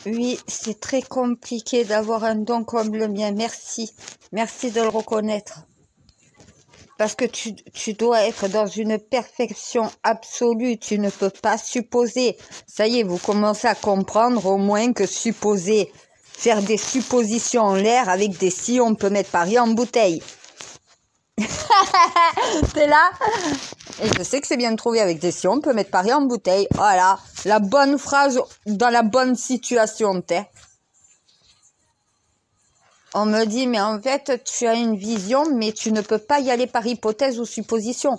Oui, c'est très compliqué d'avoir un don comme le mien. Merci. Merci de le reconnaître. Parce que tu dois être dans une perfection absolue. Tu ne peux pas supposer. Ça y est, vous commencez à comprendre au moins que supposer. Faire des suppositions en l'air avec des si on peut mettre Paris en bouteille. C'est là. Et je sais que c'est bien trouvé avec des si on peut mettre Paris en bouteille. Voilà. La bonne phrase dans la bonne situation, t'es. On me dit, mais en fait, tu as une vision, mais tu ne peux pas y aller par hypothèse ou supposition.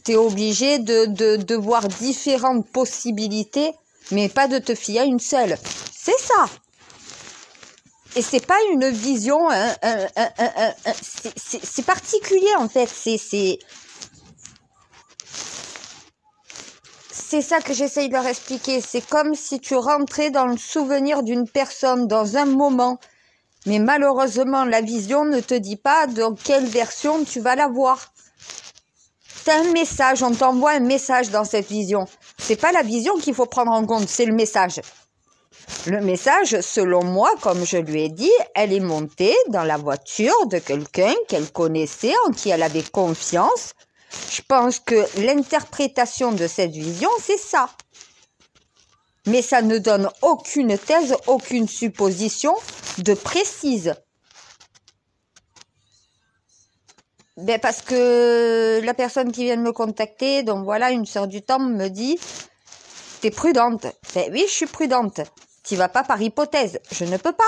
Tu es obligé de voir différentes possibilités, mais pas de te fier à une seule. C'est ça. Et c'est pas une vision, c'est particulier en fait. C'est ça que j'essaye de leur expliquer. C'est comme si tu rentrais dans le souvenir d'une personne dans un moment. Mais malheureusement, la vision ne te dit pas dans quelle version tu vas la voir. T'as un message, on t'envoie un message dans cette vision. C'est pas la vision qu'il faut prendre en compte, c'est le message. Le message, selon moi, comme je lui ai dit, elle est montée dans la voiture de quelqu'un qu'elle connaissait, en qui elle avait confiance. Je pense que l'interprétation de cette vision, c'est ça. Mais ça ne donne aucune thèse, aucune supposition de précise. Ben parce que la personne qui vient de me contacter, donc voilà, une sœur du temps me dit, t'es prudente. Ben oui, je suis prudente. T'y vas pas par hypothèse. Je ne peux pas.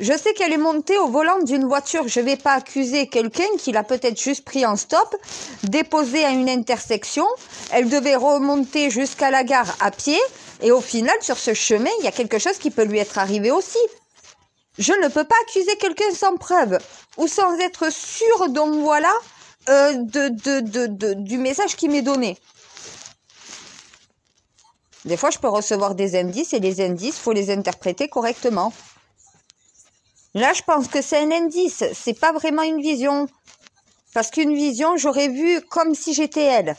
Je sais qu'elle est montée au volant d'une voiture. Je vais pas accuser quelqu'un qui l'a peut-être juste pris en stop, déposé à une intersection. Elle devait remonter jusqu'à la gare à pied. Et au final, sur ce chemin, il y a quelque chose qui peut lui être arrivé aussi. Je ne peux pas accuser quelqu'un sans preuve ou sans être sûr, donc voilà, du message qui m'est donné. Des fois, je peux recevoir des indices et les indices, faut les interpréter correctement. Là, je pense que c'est un indice, c'est pas vraiment une vision. Parce qu'une vision, j'aurais vu comme si j'étais elle.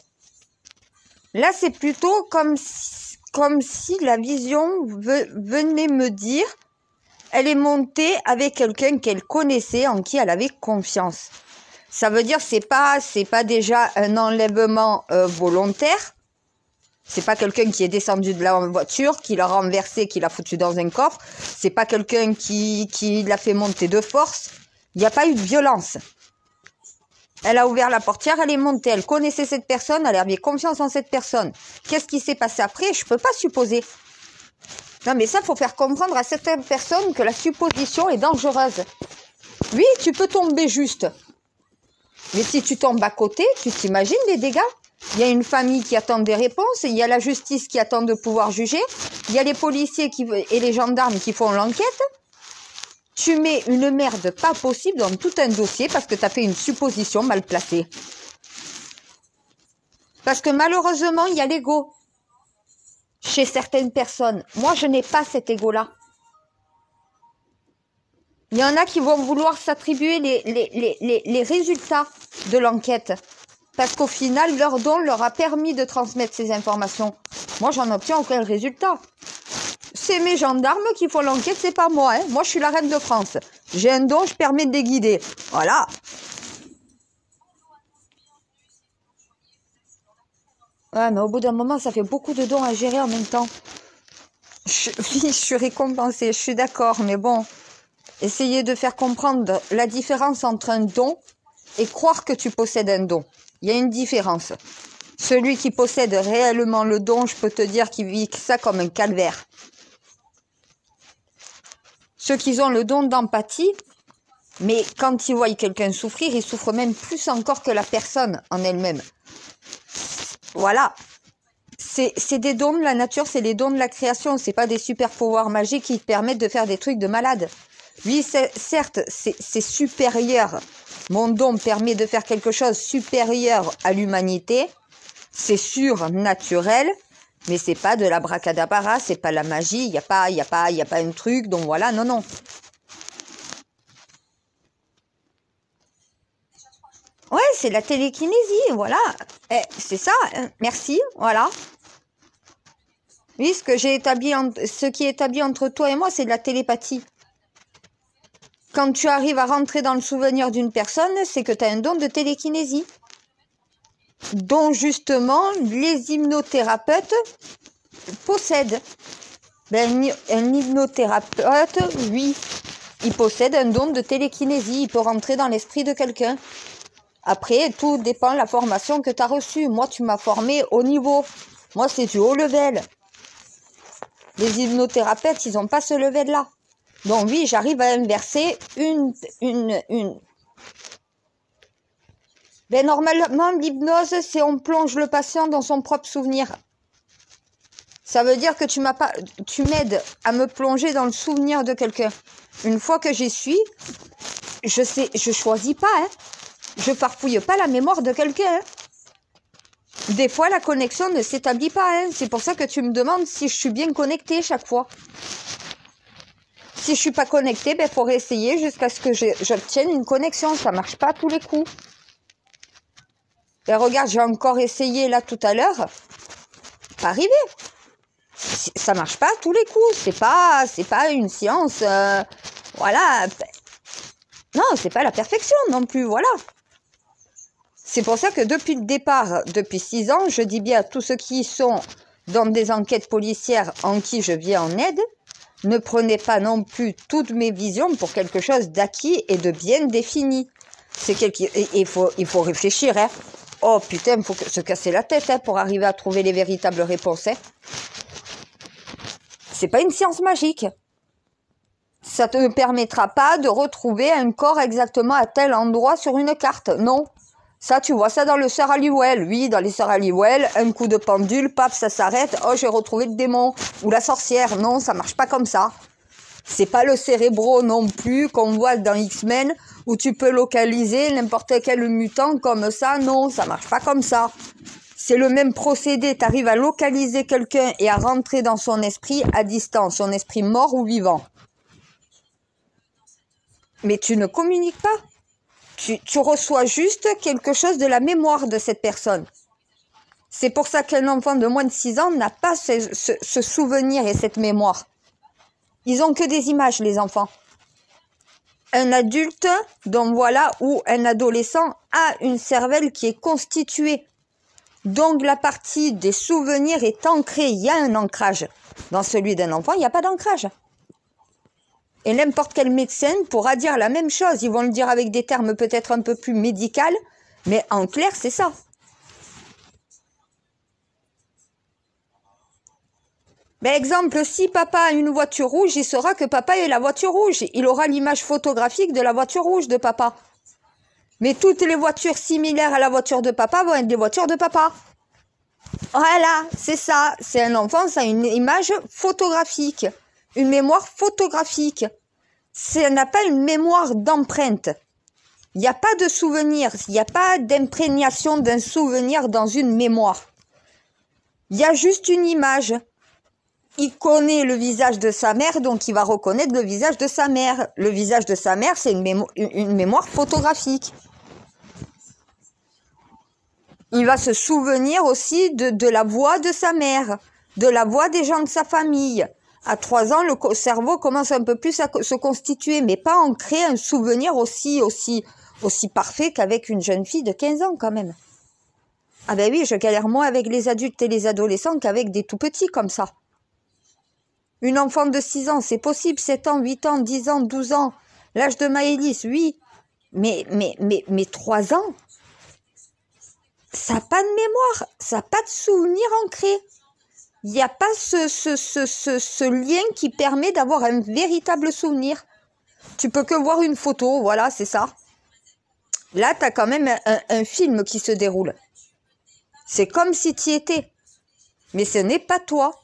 Là, c'est plutôt comme si la vision venait me dire, elle est montée avec quelqu'un qu'elle connaissait, en qui elle avait confiance. Ça veut dire c'est pas déjà un enlèvement volontaire. C'est pas quelqu'un qui est descendu de la voiture, qui l'a renversé, qui l'a foutu dans un coffre. C'est pas quelqu'un qui l'a fait monter de force. Il n'y a pas eu de violence. Elle a ouvert la portière, elle est montée, elle connaissait cette personne, elle avait confiance en cette personne. Qu'est-ce qui s'est passé après? Je peux pas supposer. Non mais ça, faut faire comprendre à certaines personnes que la supposition est dangereuse. Oui, tu peux tomber juste. Mais si tu tombes à côté, tu t'imagines les dégâts? Il y a une famille qui attend des réponses, il y a la justice qui attend de pouvoir juger, il y a les policiers et les gendarmes qui font l'enquête. Tu mets une merde pas possible dans tout un dossier parce que tu as fait une supposition mal placée. Parce que malheureusement, il y a l'ego chez certaines personnes. Moi, je n'ai pas cet ego-là. Il y en a qui vont vouloir s'attribuer les résultats de l'enquête. Parce qu'au final, leur don leur a permis de transmettre ces informations. Moi, j'en obtiens aucun résultat. C'est mes gendarmes qui font l'enquête, c'est pas moi. Hein. Moi, je suis la reine de France. J'ai un don, je permets de les guider. Voilà. Ouais, mais au bout d'un moment, ça fait beaucoup de dons à gérer en même temps. Oui, je suis récompensée, je suis d'accord, mais bon. Essayez de faire comprendre la différence entre un don et croire que tu possèdes un don. Il y a une différence. Celui qui possède réellement le don, je peux te dire qu'il vit ça comme un calvaire. Ceux qui ont le don d'empathie, mais quand ils voient quelqu'un souffrir, ils souffrent même plus encore que la personne en elle-même. Voilà. C'est des dons de la nature, c'est les dons de la création. C'est pas des super pouvoirs magiques qui te permettent de faire des trucs de malade. Oui, certes, c'est supérieur. Mon don permet de faire quelque chose supérieur à l'humanité. C'est surnaturel, mais c'est pas de l'abracadabra, c'est pas la magie. Il y a pas un truc. Donc voilà, non, non. Ouais, c'est la télékinésie, voilà. C'est ça, hein. Merci, voilà. Oui, ce qui est établi entre toi et moi, c'est de la télépathie. Quand tu arrives à rentrer dans le souvenir d'une personne, c'est que tu as un don de télékinésie, dont justement les hypnothérapeutes possèdent. Un hypnothérapeute, oui, il possède un don de télékinésie, il peut rentrer dans l'esprit de quelqu'un. Après, tout dépend de la formation que tu as reçue. Moi, tu m'as formé au niveau. Moi, c'est du haut level. Les hypnothérapeutes, ils n'ont pas ce level-là. Donc oui, j'arrive à inverser Ben, normalement, l'hypnose, c'est on plonge le patient dans son propre souvenir. Ça veut dire que tu m'aides à me plonger dans le souvenir de quelqu'un. Une fois que j'y suis, je choisis pas, hein. Je farfouille pas la mémoire de quelqu'un, hein. Des fois, la connexion ne s'établit pas, hein. C'est pour ça que tu me demandes si je suis bien connectée chaque fois. Si je suis pas connectée, ben, faut essayer jusqu'à ce que j'obtienne une connexion. Ça marche pas à tous les coups. Et regarde, j'ai encore essayé là tout à l'heure. Pas arrivé. Ça marche pas à tous les coups. C'est pas une science. Voilà. Non, c'est pas la perfection non plus. Voilà. C'est pour ça que depuis le départ, depuis 6 ans, je dis bien à tous ceux qui sont dans des enquêtes policières en qui je viens en aide, ne prenez pas non plus toutes mes visions pour quelque chose d'acquis et de bien défini. Il faut réfléchir, hein. Oh putain, il faut se casser la tête, hein, pour arriver à trouver les véritables réponses, hein. C'est pas une science magique. Ça te permettra pas de retrouver un corps exactement à tel endroit sur une carte, non. Ça, tu vois ça dans le Sœur Halliwell. Oui, dans les Sœurs Halliwell, un coup de pendule, paf, ça s'arrête. Oh, j'ai retrouvé le démon ou la sorcière. Non, ça marche pas comme ça. C'est pas le Cérébro non plus qu'on voit dans X-Men où tu peux localiser n'importe quel mutant comme ça. Non, ça marche pas comme ça. C'est le même procédé. Tu arrives à localiser quelqu'un et à rentrer dans son esprit à distance, son esprit mort ou vivant. Mais tu ne communiques pas. Tu reçois juste quelque chose de la mémoire de cette personne. C'est pour ça qu'un enfant de moins de 6 ans n'a pas ce souvenir et cette mémoire. Ils ont que des images, les enfants. Un adulte, donc voilà, ou un adolescent a une cervelle qui est constituée. Donc la partie des souvenirs est ancrée. Il y a un ancrage. Dans celui d'un enfant, il n'y a pas d'ancrage. Et n'importe quel médecin pourra dire la même chose. Ils vont le dire avec des termes peut-être un peu plus médicaux, mais en clair, c'est ça. Ben, exemple, si papa a une voiture rouge, il saura que papa est la voiture rouge. Il aura l'image photographique de la voiture rouge de papa. Mais toutes les voitures similaires à la voiture de papa vont être des voitures de papa. Voilà, c'est ça. C'est un enfant, ça a une image photographique. Une mémoire photographique. Ça n'a pas une mémoire d'empreinte. Il n'y a pas de souvenir. Il n'y a pas d'imprégnation d'un souvenir dans une mémoire. Il y a juste une image. Il connaît le visage de sa mère, donc il va reconnaître le visage de sa mère. Le visage de sa mère, c'est une mémoire photographique. Il va se souvenir aussi de la voix de sa mère, de la voix des gens de sa famille. À 3 ans, le cerveau commence un peu plus à se constituer, mais pas en créer un souvenir aussi parfait qu'avec une jeune fille de 15 ans quand même. Ah ben oui, je galère moins avec les adultes et les adolescents qu'avec des tout petits comme ça. Une enfant de 6 ans, c'est possible, 7 ans, 8 ans, 10 ans, 12 ans. L'âge de Maëlys, oui. Mais 3 ans, ça n'a pas de mémoire, ça n'a pas de souvenir ancré. Il n'y a pas ce lien qui permet d'avoir un véritable souvenir. Tu peux que voir une photo, voilà, c'est ça. Là, tu as quand même un film qui se déroule. C'est comme si tu y étais. Mais ce n'est pas toi.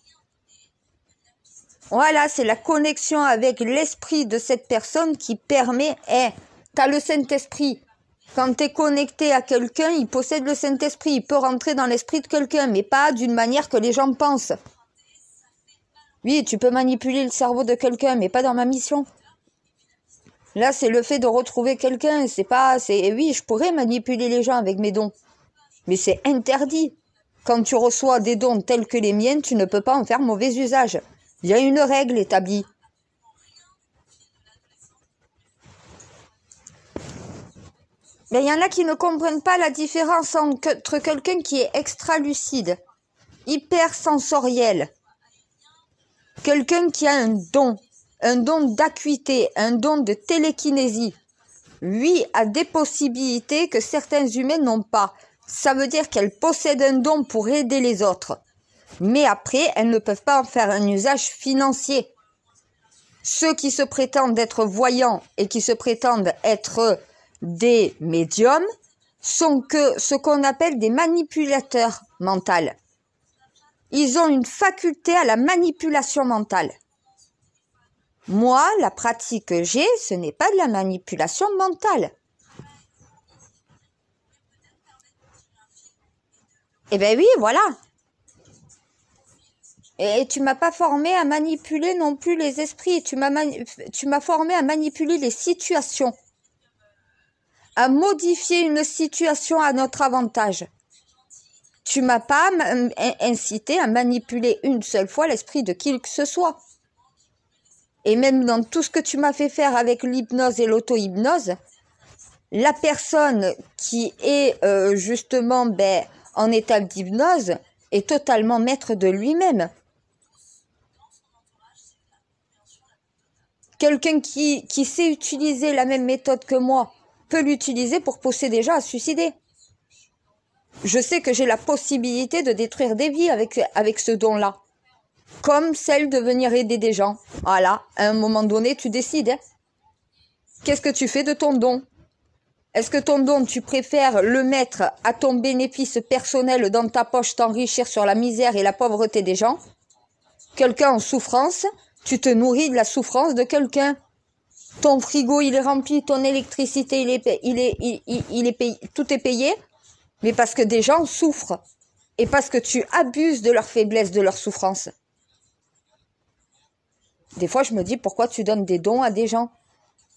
Voilà, c'est la connexion avec l'esprit de cette personne qui permet... tu as le Saint-Esprit. Quand tu es connecté à quelqu'un, il possède le Saint-Esprit. Il peut rentrer dans l'esprit de quelqu'un, mais pas d'une manière que les gens pensent. Oui, tu peux manipuler le cerveau de quelqu'un, mais pas dans ma mission. Là, c'est le fait de retrouver quelqu'un. Oui, je pourrais manipuler les gens avec mes dons. Mais c'est interdit. Quand tu reçois des dons tels que les miens, tu ne peux pas en faire mauvais usage. Il y a une règle établie. Mais il y en a qui ne comprennent pas la différence entre quelqu'un qui est extra-lucide, hyper sensoriel, quelqu'un qui a un don d'acuité, un don de télékinésie. Lui a des possibilités que certains humains n'ont pas. Ça veut dire qu'elles possèdent un don pour aider les autres. Mais après, elles ne peuvent pas en faire un usage financier. Ceux qui se prétendent être voyants et qui se prétendent être des médiums sont que ce qu'on appelle des manipulateurs mentaux. Ils ont une faculté à la manipulation mentale. Moi, la pratique que j'ai, ce n'est pas de la manipulation mentale. Eh bien oui, voilà. Et tu m'as pas formé à manipuler non plus les esprits. Tu m'as formé à manipuler les situations. À modifier une situation à notre avantage. Tu m'as pas incité à manipuler une seule fois l'esprit de qui que ce soit. Et même dans tout ce que tu m'as fait faire avec l'hypnose et l'auto-hypnose, la personne qui est justement en état d'hypnose est totalement maître de lui-même. Quelqu'un qui sait utiliser la même méthode que moi peut l'utiliser pour pousser des gens à se suicider. Je sais que j'ai la possibilité de détruire des vies avec ce don-là. Comme celle de venir aider des gens. Voilà, à un moment donné, tu décides. Qu'est-ce que tu fais de ton don? Est-ce que ton don, tu préfères le mettre à ton bénéfice personnel dans ta poche, t'enrichir sur la misère et la pauvreté des gens? Quelqu'un en souffrance, tu te nourris de la souffrance de quelqu'un. Ton frigo, il est rempli, ton électricité, il est payé, tout est payé, mais parce que des gens souffrent et parce que tu abuses de leur faiblesse, de leur souffrance. Des fois, je me dis, pourquoi tu donnes des dons à des gens?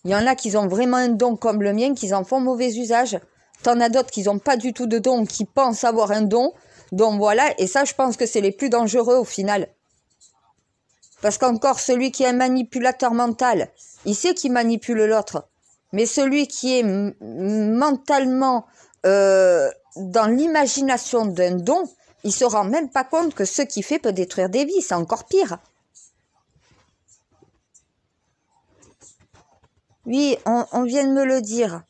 Il y en a qui ont vraiment un don comme le mien, qui en font mauvais usage. T'en as d'autres qui n'ont pas du tout de don, qui pensent avoir un don. Donc voilà, et ça, je pense que c'est les plus dangereux au final. Parce qu'encore, celui qui est un manipulateur mental, il sait qu'il manipule l'autre. Mais celui qui est mentalement dans l'imagination d'un don, il se rend même pas compte que ce qu'il fait peut détruire des vies. C'est encore pire. Oui, on vient de me le dire.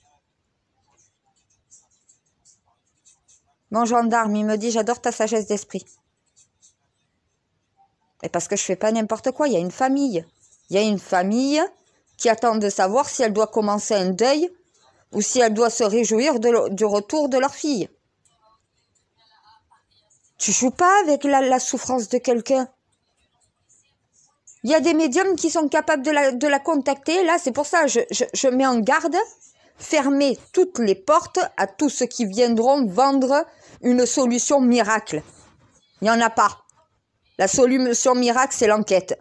Mon gendarme, il me dit, j'adore ta sagesse d'esprit. Et parce que je fais pas n'importe quoi, il y a une famille. Il y a une famille qui attend de savoir si elle doit commencer un deuil ou si elle doit se réjouir du retour de leur fille. Tu joues pas avec la souffrance de quelqu'un. Il y a des médiums qui sont capables de la contacter. Là, c'est pour ça, je mets en garde, fermer toutes les portes à tous ceux qui viendront vendre une solution miracle. Il n'y en a pas. La solution miracle, c'est l'enquête.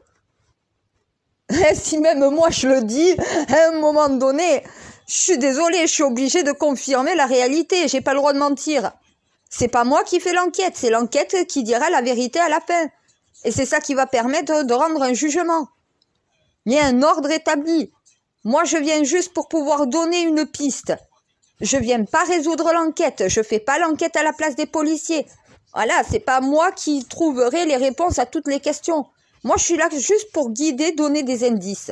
Si même moi, je le dis, à un moment donné, je suis désolée, je suis obligée de confirmer la réalité. J'ai pas le droit de mentir. C'est pas moi qui fais l'enquête, c'est l'enquête qui dira la vérité à la fin. Et c'est ça qui va permettre de rendre un jugement. Il y a un ordre établi. Moi, je viens juste pour pouvoir donner une piste. Je viens pas résoudre l'enquête. Je fais pas l'enquête à la place des policiers. Voilà, c'est pas moi qui trouverai les réponses à toutes les questions. Moi, je suis là juste pour guider, donner des indices.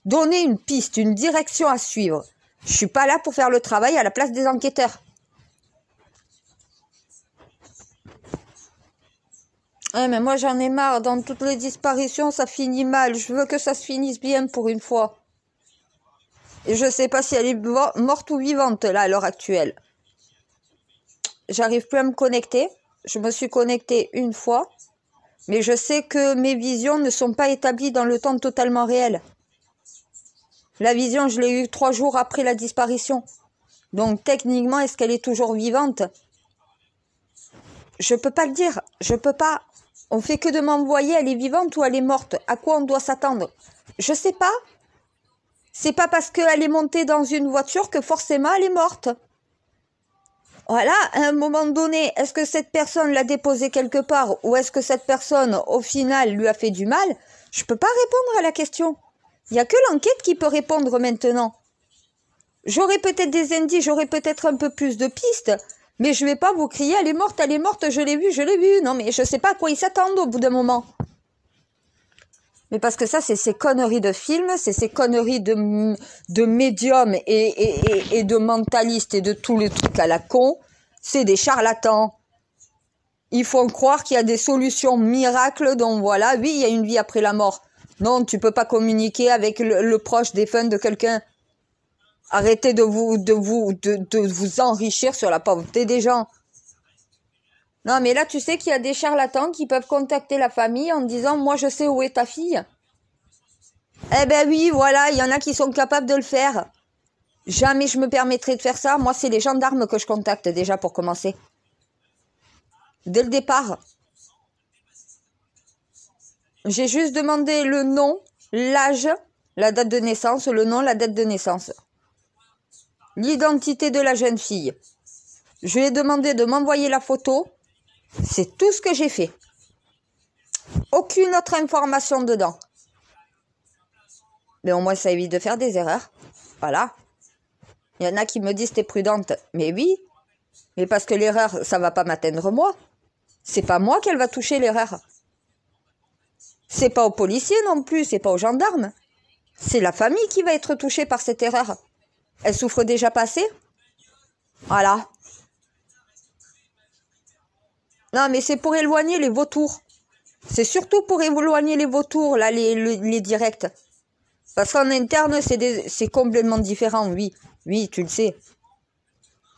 Donner une piste, une direction à suivre. Je suis pas là pour faire le travail à la place des enquêteurs. Ouais, mais moi j'en ai marre, dans toutes les disparitions ça finit mal, je veux que ça se finisse bien pour une fois. Et je sais pas si elle est morte ou vivante là à l'heure actuelle. J'arrive plus à me connecter, je me suis connectée une fois, mais je sais que mes visions ne sont pas établies dans le temps totalement réel. La vision je l'ai eue 3 jours après la disparition, donc techniquement est-ce qu'elle est toujours vivante? Je peux pas le dire, je peux pas. On fait que de m'envoyer, elle est vivante ou elle est morte. À quoi on doit s'attendre? Je sais pas. C'est pas parce qu'elle est montée dans une voiture que forcément elle est morte. Voilà, à un moment donné, est-ce que cette personne l'a déposé quelque part ou est-ce que cette personne, au final, lui a fait du mal? Je peux pas répondre à la question. Il n'y a que l'enquête qui peut répondre maintenant. J'aurai peut-être des indices, j'aurai peut-être un peu plus de pistes, mais je vais pas vous crier, elle est morte, je l'ai vue, je l'ai vue. Non, mais je sais pas à quoi ils s'attendent au bout d'un moment. Mais parce que ça, c'est ces conneries de films, c'est ces conneries de médiums et de mentalistes et de tous les trucs à la con. C'est des charlatans. Ils font croire qu'il y a des solutions miracles, donc voilà, oui, il y a une vie après la mort. Non, tu peux pas communiquer avec le proche défunt de quelqu'un. Arrêtez de vous enrichir sur la pauvreté des gens. Non, mais là, tu sais qu'il y a des charlatans qui peuvent contacter la famille en disant « Moi, je sais où est ta fille. » Eh ben oui, voilà, il y en a qui sont capables de le faire. Jamais je me permettrai de faire ça. Moi, c'est les gendarmes que je contacte déjà pour commencer. Dès le départ. J'ai juste demandé le nom, l'âge, la date de naissance, le nom, la date de naissance. L'identité de la jeune fille. Je lui ai demandé de m'envoyer la photo. C'est tout ce que j'ai fait. Aucune autre information dedans. Mais au moins, ça évite de faire des erreurs. Voilà. Il y en a qui me disent, t'es prudente. Mais oui. Mais parce que l'erreur, ça va pas m'atteindre moi. C'est pas moi qu'elle va toucher l'erreur. C'est pas aux policiers non plus, c'est pas aux gendarmes. C'est la famille qui va être touchée par cette erreur. Elle souffre déjà pas assez. Voilà. Non, mais c'est pour éloigner les vautours. C'est surtout pour éloigner les vautours, là, les directs. Parce qu'en interne, c'est complètement différent, oui. Oui, tu le sais.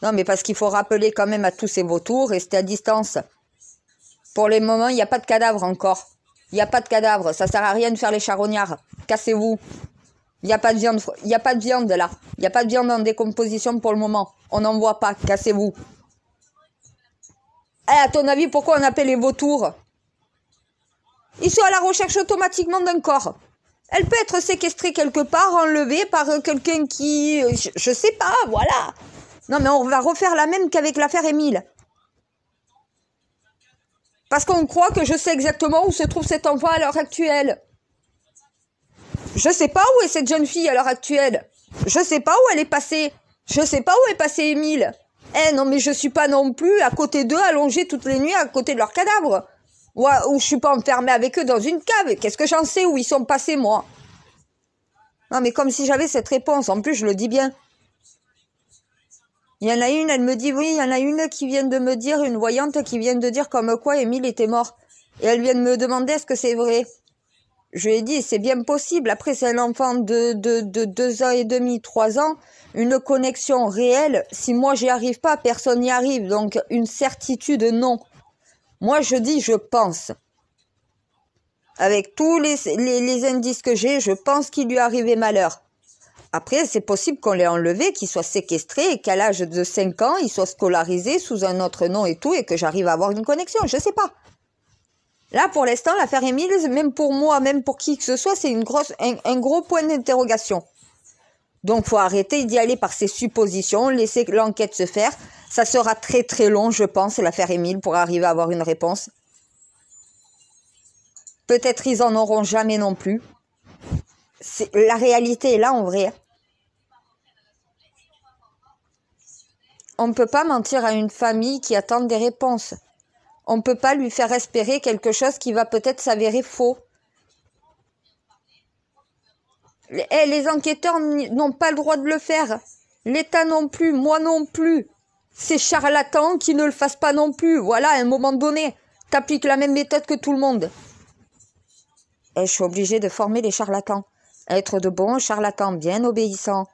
Non, mais parce qu'il faut rappeler quand même à tous ces vautours, rester à distance. Pour le moment, il n'y a pas de cadavre encore. Il n'y a pas de cadavre. Ça sert à rien de faire les charognards. Cassez-vous. Il n'y a pas de viande. Il n'y a pas de viande, là. Il n'y a pas de viande en décomposition pour le moment. On n'en voit pas. Cassez-vous. Eh, à ton avis, pourquoi on appelle les vautours? Ils sont à la recherche automatiquement d'un corps. Elle peut être séquestrée quelque part, enlevée par quelqu'un qui... Je sais pas, voilà. Non, mais on va refaire la même qu'avec l'affaire Émile. Parce qu'on croit que je sais exactement où se trouve cet enfant à l'heure actuelle. Je sais pas où est cette jeune fille à l'heure actuelle. Je sais pas où elle est passée. Je sais pas où est passé Émile. Eh non, mais je suis pas non plus à côté d'eux, allongée toutes les nuits à côté de leur cadavre. Ou je suis pas enfermée avec eux dans une cave. Qu'est-ce que j'en sais où ils sont passés, moi? Non, mais comme si j'avais cette réponse. En plus, je le dis bien. Il y en a une, elle me dit, oui, il y en a une qui vient de me dire, une voyante qui vient de dire comme quoi Émile était mort. Et elle vient de me demander est-ce que c'est vrai. Je lui ai dit, c'est bien possible. Après, c'est un enfant de 2 ans et demi, 3 ans. Une connexion réelle. Si moi, j'y arrive pas, personne n'y arrive. Donc, une certitude, non. Moi, je dis, je pense. Avec tous les indices que j'ai, je pense qu'il lui est arrivé malheur. Après, c'est possible qu'on l'ait enlevé, qu'il soit séquestré et qu'à l'âge de 5 ans, il soit scolarisé sous un autre nom et tout, et que j'arrive à avoir une connexion. Je sais pas. Là, pour l'instant, l'affaire Émile, même pour moi, même pour qui que ce soit, c'est un gros point d'interrogation. Donc, faut arrêter d'y aller par ces suppositions, laisser l'enquête se faire. Ça sera très très long, je pense, l'affaire Émile, pour arriver à avoir une réponse. Peut-être ils en auront jamais non plus. La réalité est là, en vrai. On ne peut pas mentir à une famille qui attend des réponses. On ne peut pas lui faire espérer quelque chose qui va peut-être s'avérer faux. Les enquêteurs n'ont pas le droit de le faire. L'État non plus, moi non plus. Ces charlatans qui ne le fassent pas non plus. Voilà, à un moment donné, t'appliques la même méthode que tout le monde. Et je suis obligée de former les charlatans. Être de bons charlatans, bien obéissants.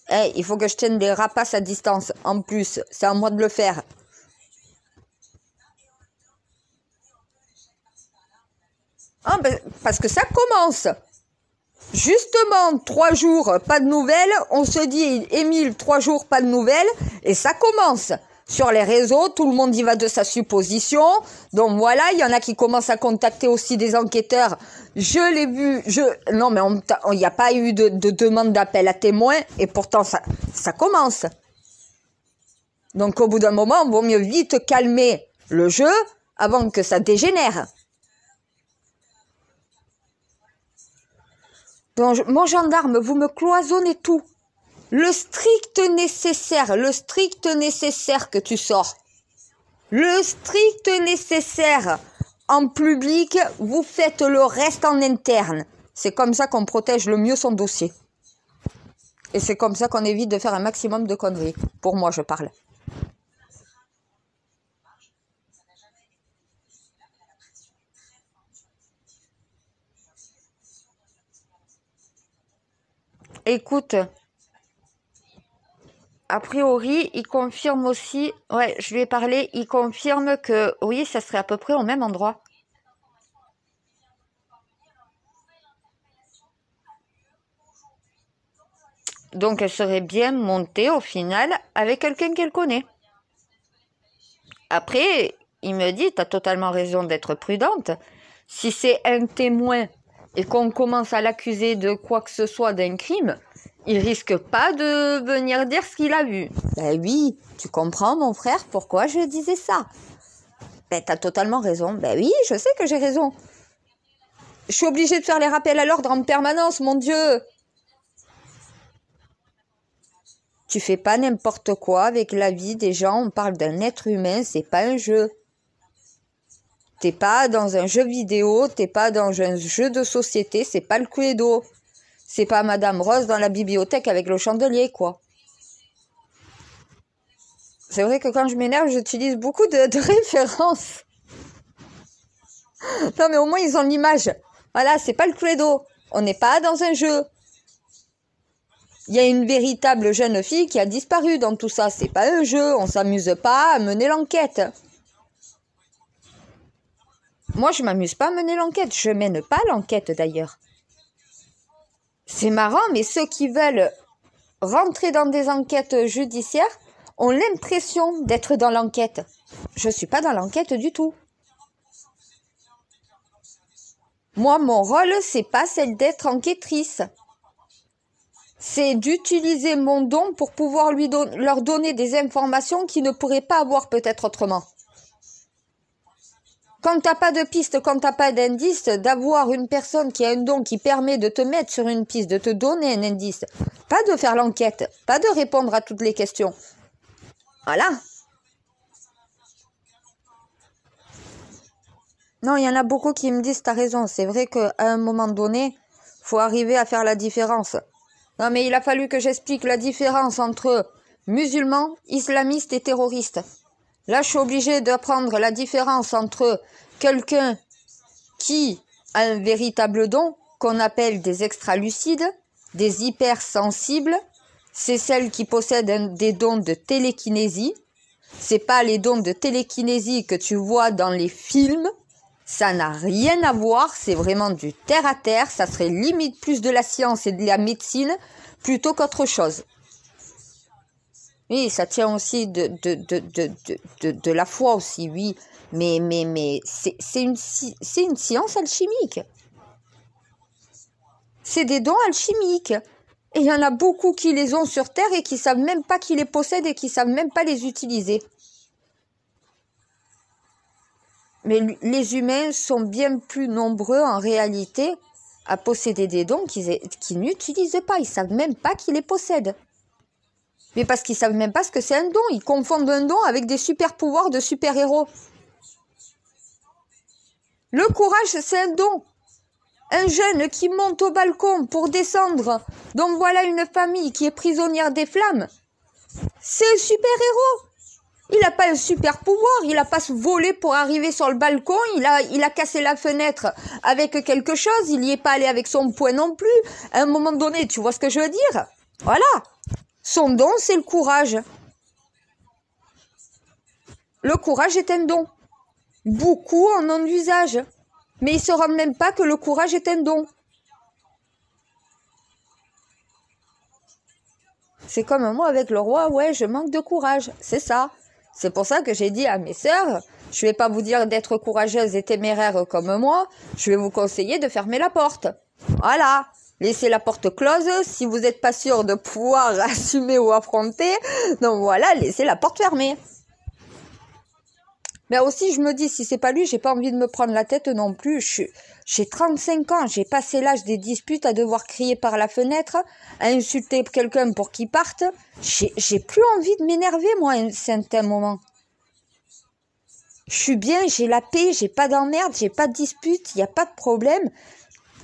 Il faut que je tienne des rapaces à distance. En plus, c'est à moi de le faire. Ah, ben, parce que ça commence. Justement, 3 jours, pas de nouvelles. On se dit, Émile, 3 jours, pas de nouvelles. Et ça commence. Sur les réseaux, tout le monde y va de sa supposition. Donc voilà, il y en a qui commencent à contacter aussi des enquêteurs. Je l'ai vu, non mais il n'y a pas eu de demande d'appel à témoins. Et pourtant, ça commence. Donc au bout d'un moment, il vaut mieux vite calmer le jeu avant que ça dégénère. Donc, mon gendarme, vous me cloisonnez tout. Le strict nécessaire que tu sors. Le strict nécessaire en public, vous faites le reste en interne. C'est comme ça qu'on protège le mieux son dossier. Et c'est comme ça qu'on évite de faire un maximum de conneries. Pour moi, je parle. Écoute, a priori, il confirme aussi, ouais, je lui ai parlé, il confirme que, oui, ça serait à peu près au même endroit. Donc, elle serait bien montée au final avec quelqu'un qu'elle connaît. Après, il me dit, t'as totalement raison d'être prudente. Si c'est un témoin et qu'on commence à l'accuser de quoi que ce soit d'un crime, il risque pas de venir dire ce qu'il a vu. Ben oui, tu comprends mon frère pourquoi je disais ça. Ben t'as totalement raison. Ben oui, je sais que j'ai raison. Je suis obligée de faire les rappels à l'ordre en permanence, mon Dieu. Tu fais pas n'importe quoi avec la vie des gens, on parle d'un être humain, c'est pas un jeu. T'es pas dans un jeu vidéo, t'es pas dans un jeu de société, c'est pas le Cluedo. C'est pas Madame Rose dans la bibliothèque avec le chandelier, quoi. C'est vrai que quand je m'énerve, j'utilise beaucoup de références. Non, mais au moins, ils ont l'image. Voilà, c'est pas le Cluedo. On n'est pas dans un jeu. Il y a une véritable jeune fille qui a disparu dans tout ça. C'est pas un jeu. On s'amuse pas à mener l'enquête. Moi, je m'amuse pas à mener l'enquête. Je mène pas l'enquête, d'ailleurs. C'est marrant, mais ceux qui veulent rentrer dans des enquêtes judiciaires ont l'impression d'être dans l'enquête. Je suis pas dans l'enquête du tout. Moi, mon rôle, c'est pas celle d'être enquêtrice. C'est d'utiliser mon don pour pouvoir leur donner des informations qu'ils ne pourraient pas avoir peut-être autrement. Quand t'as pas de piste, quand t'as pas d'indice, d'avoir une personne qui a un don qui permet de te mettre sur une piste, de te donner un indice, pas de faire l'enquête, pas de répondre à toutes les questions. Voilà. Non, il y en a beaucoup qui me disent, t'as raison, c'est vrai qu'à un moment donné, faut arriver à faire la différence. Non, mais il a fallu que j'explique la différence entre musulmans, islamistes et terroristes. Là, je suis obligée d'apprendre la différence entre quelqu'un qui a un véritable don, qu'on appelle des extralucides, des hypersensibles. C'est celles qui possèdent des dons de télékinésie. C'est pas les dons de télékinésie que tu vois dans les films. Ça n'a rien à voir, c'est vraiment du terre à terre. Ça serait limite plus de la science et de la médecine plutôt qu'autre chose. Oui, ça tient aussi de la foi aussi, oui. Mais c'est une science alchimique. C'est des dons alchimiques. Et il y en a beaucoup qui les ont sur Terre et qui savent même pas qu'ils les possèdent et qui savent même pas les utiliser. Mais les humains sont bien plus nombreux en réalité à posséder des dons qu'ils n'utilisent pas. Ils savent même pas qu'ils les possèdent. Mais parce qu'ils savent même pas ce que c'est un don. Ils confondent un don avec des super pouvoirs de super-héros. Le courage, c'est un don. Un jeune qui monte au balcon pour descendre, donc voilà une famille qui est prisonnière des flammes. C'est un super-héros. Il n'a pas un super pouvoir, il n'a pas volé pour arriver sur le balcon, il a cassé la fenêtre avec quelque chose, il n'y est pas allé avec son poing non plus. À un moment donné, tu vois ce que je veux dire? Voilà. Son don, c'est le courage. Le courage est un don. Beaucoup en ont d'usage. Mais ils ne se rendent même pas que le courage est un don. C'est comme moi avec le roi, ouais, je manque de courage. C'est ça. C'est pour ça que j'ai dit à mes sœurs, je vais pas vous dire d'être courageuse et téméraire comme moi, je vais vous conseiller de fermer la porte. Voilà. Laissez la porte close. Si vous n'êtes pas sûr de pouvoir assumer ou affronter, donc voilà, laissez la porte fermée. Mais aussi, je me dis, si c'est pas lui, j'ai pas envie de me prendre la tête non plus. J'ai 35 ans, j'ai passé l'âge des disputes à devoir crier par la fenêtre, à insulter quelqu'un pour qu'il parte. J'ai plus envie de m'énerver, moi, à un certain moment. Je suis bien, j'ai la paix, j'ai pas d'emmerde, j'ai pas de dispute, il n'y a pas de problème.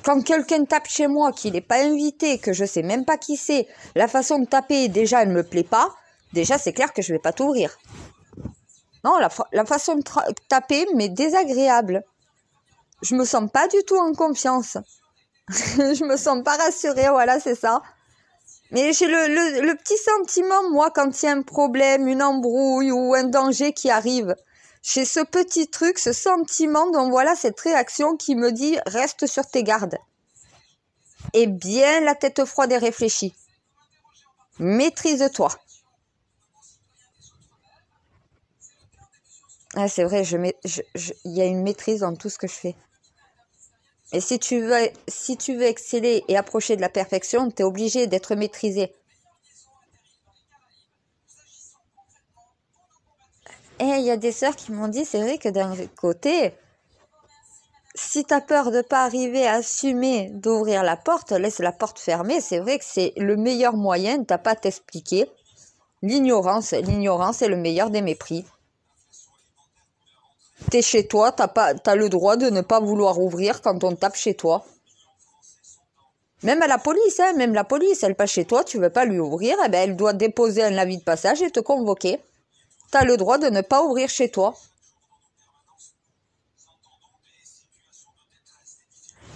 Quand quelqu'un tape chez moi, qu'il n'est pas invité, que je sais même pas qui c'est, la façon de taper, déjà, elle me plaît pas. Déjà, c'est clair que je vais pas t'ouvrir. Non, la façon de taper m'est désagréable. Je me sens pas du tout en confiance. Je me sens pas rassurée, voilà, c'est ça. Mais j'ai le petit sentiment, moi, quand il y a un problème, une embrouille ou un danger qui arrive, j'ai ce petit truc, ce sentiment, donc voilà, cette réaction qui me dit « reste sur tes gardes ». Et bien la tête froide et réfléchie. Maîtrise-toi. Ah, c'est vrai, il y a une maîtrise dans tout ce que je fais. Et si tu veux exceller et approcher de la perfection, tu es obligé d'être maîtrisé. Et il y a des sœurs qui m'ont dit, c'est vrai que d'un côté, si tu as peur de pas arriver à assumer d'ouvrir la porte, laisse la porte fermée. C'est vrai que c'est le meilleur moyen, t'as pas à t'expliquer. L'ignorance est le meilleur des mépris. T'es chez toi, t'as le droit de ne pas vouloir ouvrir quand on tape chez toi. Même à la police, hein, même la police, elle passe chez toi, tu veux pas lui ouvrir, eh ben elle doit déposer un avis de passage et te convoquer. T'as le droit de ne pas ouvrir chez toi.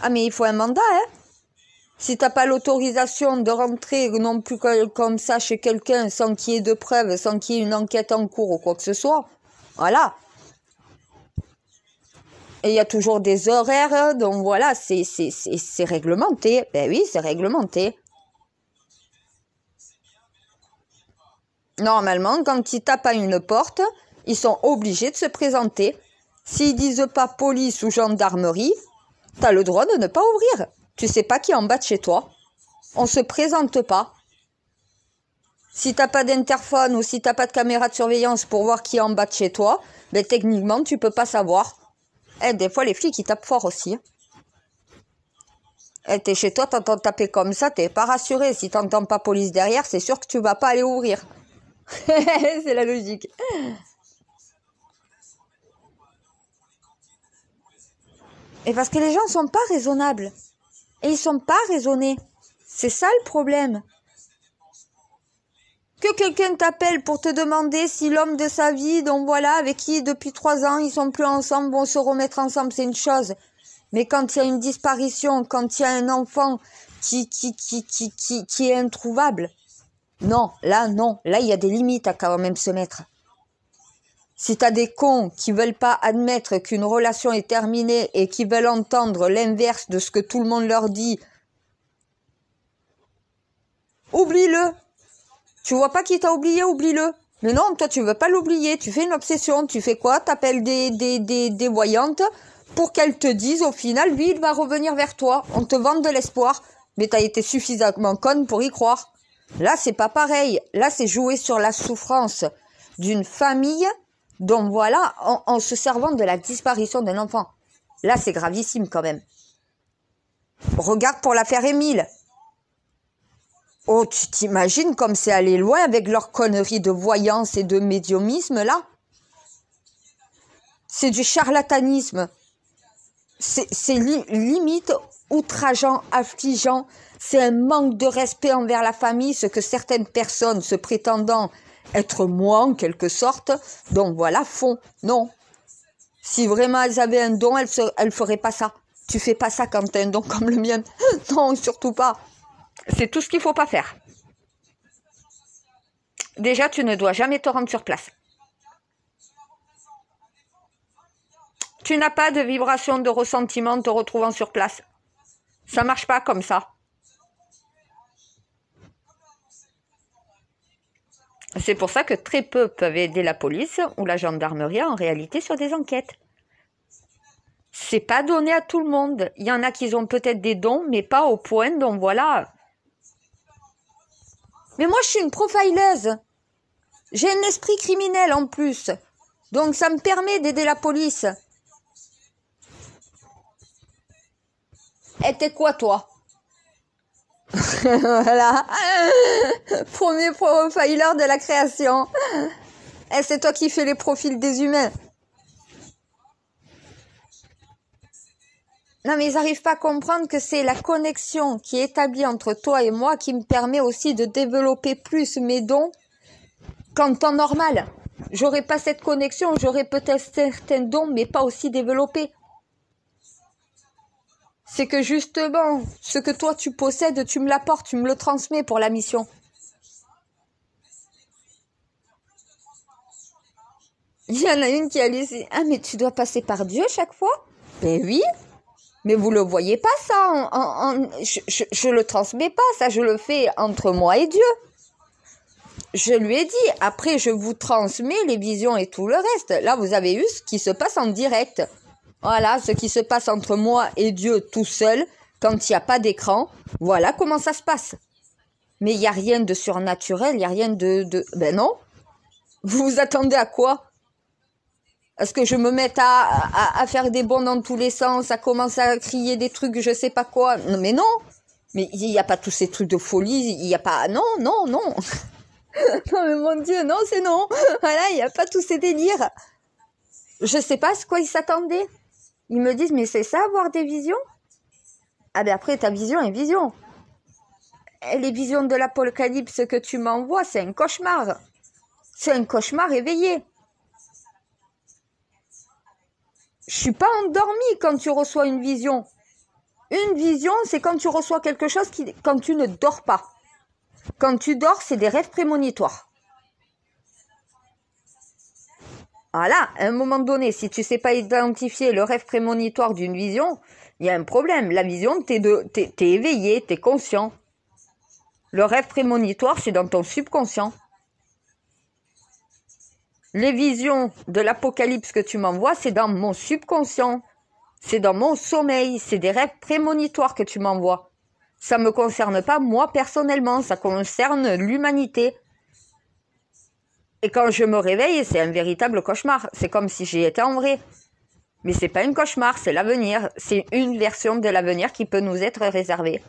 Ah mais il faut un mandat, hein. Si t'as pas l'autorisation de rentrer non plus comme ça chez quelqu'un sans qu'il y ait de preuves, sans qu'il y ait une enquête en cours ou quoi que ce soit, voilà. Et il y a toujours des horaires, donc voilà, c'est réglementé. Ben oui, c'est réglementé. Normalement, quand ils tapent à une porte, ils sont obligés de se présenter. S'ils disent pas police ou gendarmerie, t'as le droit de ne pas ouvrir. Tu sais pas qui est en bas de chez toi. On se présente pas. Si t'as pas d'interphone ou si t'as pas de caméra de surveillance pour voir qui est en bas de chez toi, ben techniquement, tu peux pas savoir. Eh, des fois, les flics, ils tapent fort aussi. Eh, t'es chez toi, t'entends taper comme ça, t'es pas rassuré. Si t'entends pas police derrière, c'est sûr que tu vas pas aller ouvrir. C'est la logique. Et parce que les gens sont pas raisonnables. Et ils sont pas raisonnés. C'est ça le problème. Que quelqu'un t'appelle pour te demander si l'homme de sa vie, donc voilà, avec qui depuis 3 ans, ils sont plus ensemble, vont se remettre ensemble, c'est une chose. Mais quand il y a une disparition, quand il y a un enfant qui est introuvable, non, là, il y a des limites à quand même se mettre. Si t'as des cons qui veulent pas admettre qu'une relation est terminée et qui veulent entendre l'inverse de ce que tout le monde leur dit, oublie-le. Tu vois pas qui t'a oublié, oublie-le. Mais non, toi, tu veux pas l'oublier. Tu fais une obsession. Tu fais quoi? T'appelles des voyantes pour qu'elles te disent, au final, lui, il va revenir vers toi. On te vend de l'espoir. Mais t'as été suffisamment conne pour y croire. Là, c'est pas pareil. Là, c'est jouer sur la souffrance d'une famille dont, voilà, en se servant de la disparition d'un enfant. Là, c'est gravissime quand même. Regarde pour l'affaire Émile. Oh, tu t'imagines comme c'est allé loin avec leur connerie de voyance et de médiumisme, là? C'est du charlatanisme. C'est limite outrageant, affligeant. C'est un manque de respect envers la famille, ce que certaines personnes se prétendant être moi, en quelque sorte, donc voilà, font. Non. Si vraiment elles avaient un don, elles feraient pas ça. Tu fais pas ça quand t'as un don comme le mien. Non, surtout pas. C'est tout ce qu'il faut pas faire. Déjà, tu ne dois jamais te rendre sur place. Tu n'as pas de vibration de ressentiment en te retrouvant sur place. Ça marche pas comme ça. C'est pour ça que très peu peuvent aider la police ou la gendarmerie en réalité sur des enquêtes. C'est pas donné à tout le monde. Il y en a qui ont peut-être des dons, mais pas au point, donc voilà. Mais moi, je suis une profileuse. J'ai un esprit criminel en plus. Donc, ça me permet d'aider la police. Et t'es quoi, toi? Voilà. Premier profiler de la création. Et c'est toi qui fais les profils des humains. Non, mais ils n'arrivent pas à comprendre que c'est la connexion qui est établie entre toi et moi qui me permet aussi de développer plus mes dons qu'en temps normal. J'aurais pas cette connexion, j'aurais peut-être certains dons, mais pas aussi développés. C'est que justement, ce que toi tu possèdes, tu me l'apportes, tu me le transmets pour la mission. Il y en a une qui a laissé, ah mais tu dois passer par Dieu chaque fois? Ben oui, mais vous le voyez pas ça, je le transmets pas, ça je le fais entre moi et Dieu. Je lui ai dit, après je vous transmets les visions et tout le reste. Là vous avez eu ce qui se passe en direct. Voilà, ce qui se passe entre moi et Dieu tout seul, quand il n'y a pas d'écran, voilà comment ça se passe. Mais il n'y a rien de surnaturel, il n'y a rien de... Ben non. Vous vous attendez à quoi? Est-ce que je me mette à faire des bonds dans tous les sens, à commencer à crier des trucs, je sais pas quoi? Non, mais non. Mais il n'y a pas tous ces trucs de folie, il n'y a pas... Non, non, non. Non, mais mon Dieu, non, c'est non. Voilà, il n'y a pas tous ces délires. Je sais pas à quoi ils s'attendaient. Ils me disent, mais c'est ça, avoir des visions? Ah ben après, ta vision est vision. Et les visions de l'apocalypse que tu m'envoies, c'est un cauchemar. C'est un cauchemar éveillé. Je suis pas endormie quand tu reçois une vision. Une vision, c'est quand tu reçois quelque chose quand tu ne dors pas. Quand tu dors, c'est des rêves prémonitoires. Voilà, à un moment donné, si tu sais pas identifier le rêve prémonitoire d'une vision, il y a un problème. La vision, t'es éveillé, t'es conscient. Le rêve prémonitoire, c'est dans ton subconscient. Les visions de l'apocalypse que tu m'envoies, c'est dans mon subconscient. C'est dans mon sommeil. C'est des rêves prémonitoires que tu m'envoies. Ça me concerne pas moi personnellement. Ça concerne l'humanité. Et quand je me réveille, c'est un véritable cauchemar. C'est comme si j'y étais en vrai. Mais c'est pas un cauchemar, c'est l'avenir. C'est une version de l'avenir qui peut nous être réservée.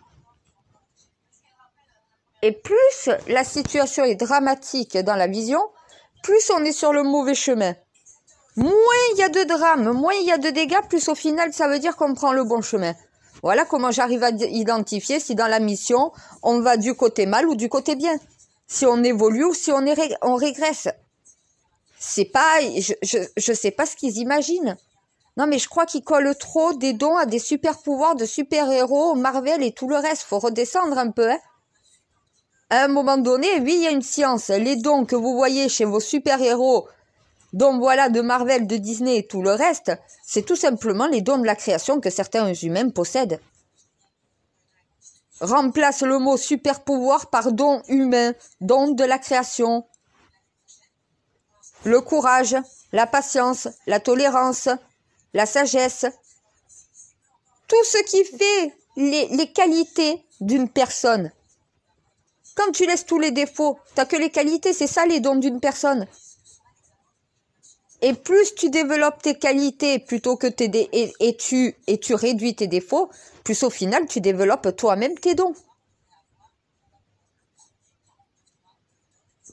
Et plus la situation est dramatique dans la vision, plus on est sur le mauvais chemin. Moins il y a de drames, moins il y a de dégâts, plus au final ça veut dire qu'on prend le bon chemin. Voilà comment j'arrive à identifier si dans la mission on va du côté mal ou du côté bien. Si on évolue ou si on régresse. C'est pas, je sais pas ce qu'ils imaginent. Non mais je crois qu'ils collent trop des dons à des super pouvoirs de super-héros, Marvel et tout le reste. Faut redescendre un peu, hein. À un moment donné, oui, il y a une science. Les dons que vous voyez chez vos super-héros, dont voilà de Marvel, de Disney et tout le reste, c'est tout simplement les dons de la création que certains humains possèdent. Remplace le mot super-pouvoir par don humain, don de la création. Le courage, la patience, la tolérance, la sagesse. Tout ce qui fait les qualités d'une personne. Quand tu laisses tous les défauts, t'as que les qualités, c'est ça les dons d'une personne. Et plus tu développes tes qualités plutôt que tu réduis tes défauts, plus au final tu développes toi-même tes dons.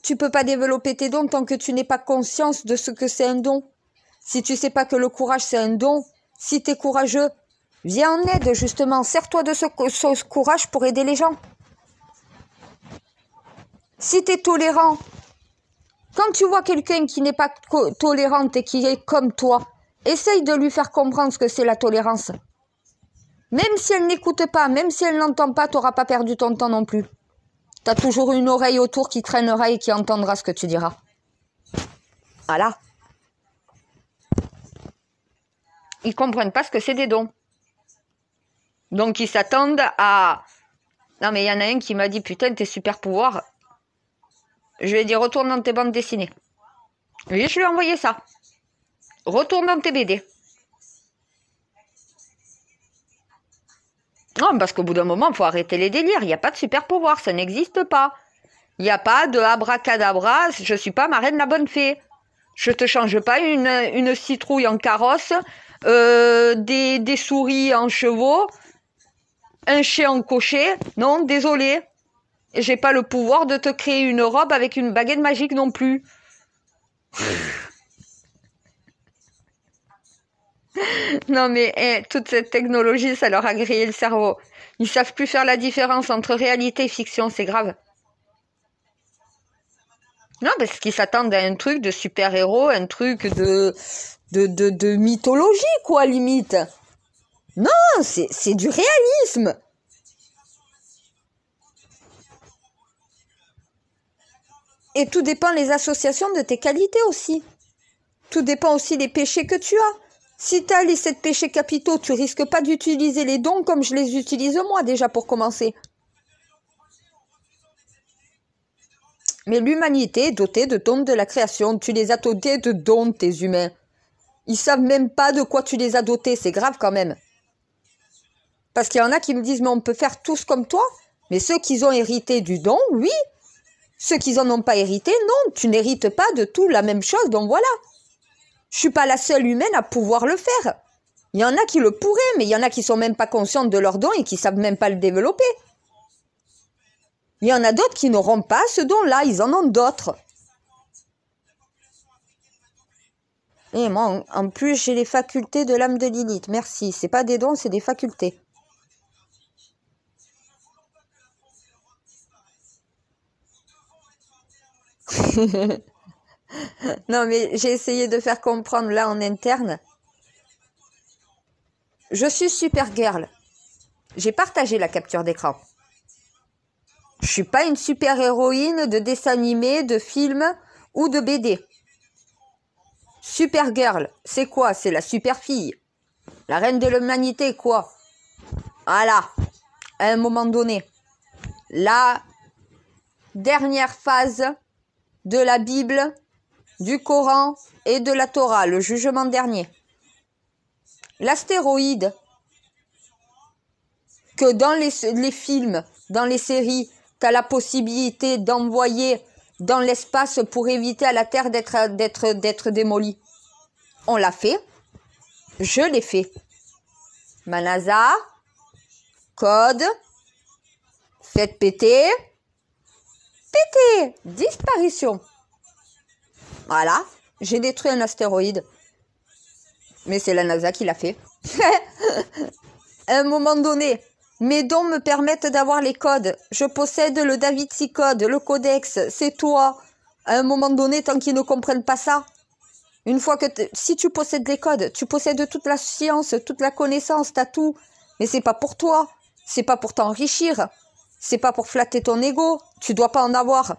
Tu peux pas développer tes dons tant que tu n'es pas conscience de ce que c'est un don. Si tu sais pas que le courage c'est un don, si tu es courageux, viens en aide justement, sers-toi de ce courage pour aider les gens. Si tu es tolérant, quand tu vois quelqu'un qui n'est pas tolérante et qui est comme toi, essaye de lui faire comprendre ce que c'est la tolérance. Même si elle n'écoute pas, même si elle n'entend pas, tu n'auras pas perdu ton temps non plus. Tu as toujours une oreille autour qui traînera et qui entendra ce que tu diras. Voilà. Ils comprennent pas ce que c'est des dons. Donc ils s'attendent à... Non mais il y en a un qui m'a dit, putain, tes super pouvoirs... Je lui ai dit, retourne dans tes bandes dessinées. Oui, je lui ai envoyé ça. Retourne dans tes BD. Non, parce qu'au bout d'un moment, il faut arrêter les délires. Il n'y a pas de super pouvoir, ça n'existe pas. Il n'y a pas de abracadabra, je suis pas marraine la bonne fée. Je te change pas une citrouille en carrosse, des souris en chevaux, un chien en cocher. Non, désolé. J'ai pas le pouvoir de te créer une robe avec une baguette magique non plus. Non mais toute cette technologie, ça leur a grillé le cerveau. Ils savent plus faire la différence entre réalité et fiction, c'est grave. Non, parce qu'ils s'attendent à un truc de super-héros, un truc de mythologie, quoi, limite. Non, c'est du réalisme. Et tout dépend les associations de tes qualités aussi. Tout dépend aussi des péchés que tu as. Si tu as les 7 péchés capitaux, tu risques pas d'utiliser les dons comme je les utilise moi déjà pour commencer. Mais l'humanité est dotée de dons de la création. Tu les as dotés de dons, tes humains. Ils savent même pas de quoi tu les as dotés. C'est grave quand même. Parce qu'il y en a qui me disent, mais on peut faire tous comme toi. Mais ceux qui ont hérité du don, oui. Ceux qui n'en ont pas hérité, non. Tu n'hérites pas de tout la même chose, donc voilà. Je suis pas la seule humaine à pouvoir le faire. Il y en a qui le pourraient, mais il y en a qui sont même pas conscientes de leur don et qui savent même pas le développer. Il y en a d'autres qui n'auront pas ce don-là, ils en ont d'autres. Et moi, en plus, j'ai les facultés de l'âme de Lilith. Merci. C'est pas des dons, c'est des facultés. Non, mais j'ai essayé de faire comprendre là en interne. Je suis Supergirl. J'ai partagé la capture d'écran. Je suis pas une super-héroïne de dessin animé, de film ou de BD. Supergirl, c'est quoi? C'est la super-fille. La reine de l'humanité, quoi. Voilà. À un moment donné. La dernière phase de la Bible, du Coran et de la Torah, le jugement dernier. L'astéroïde que dans les films, dans les séries, tu as la possibilité d'envoyer dans l'espace pour éviter à la Terre d'être démolie. On l'a fait. Je l'ai fait. Ma NASA, code, faites péter, disparition. Voilà, j'ai détruit un astéroïde. Mais c'est la NASA qui l'a fait. À un moment donné, mes dons me permettent d'avoir les codes. Je possède le Da Vinci Code, le codex, c'est toi. À un moment donné, tant qu'ils ne comprennent pas ça, une fois que si tu possèdes les codes, tu possèdes toute la science, toute la connaissance, t'as tout. Mais c'est pas pour toi. C'est pas pour t'enrichir. C'est pas pour flatter ton ego. Tu dois pas en avoir.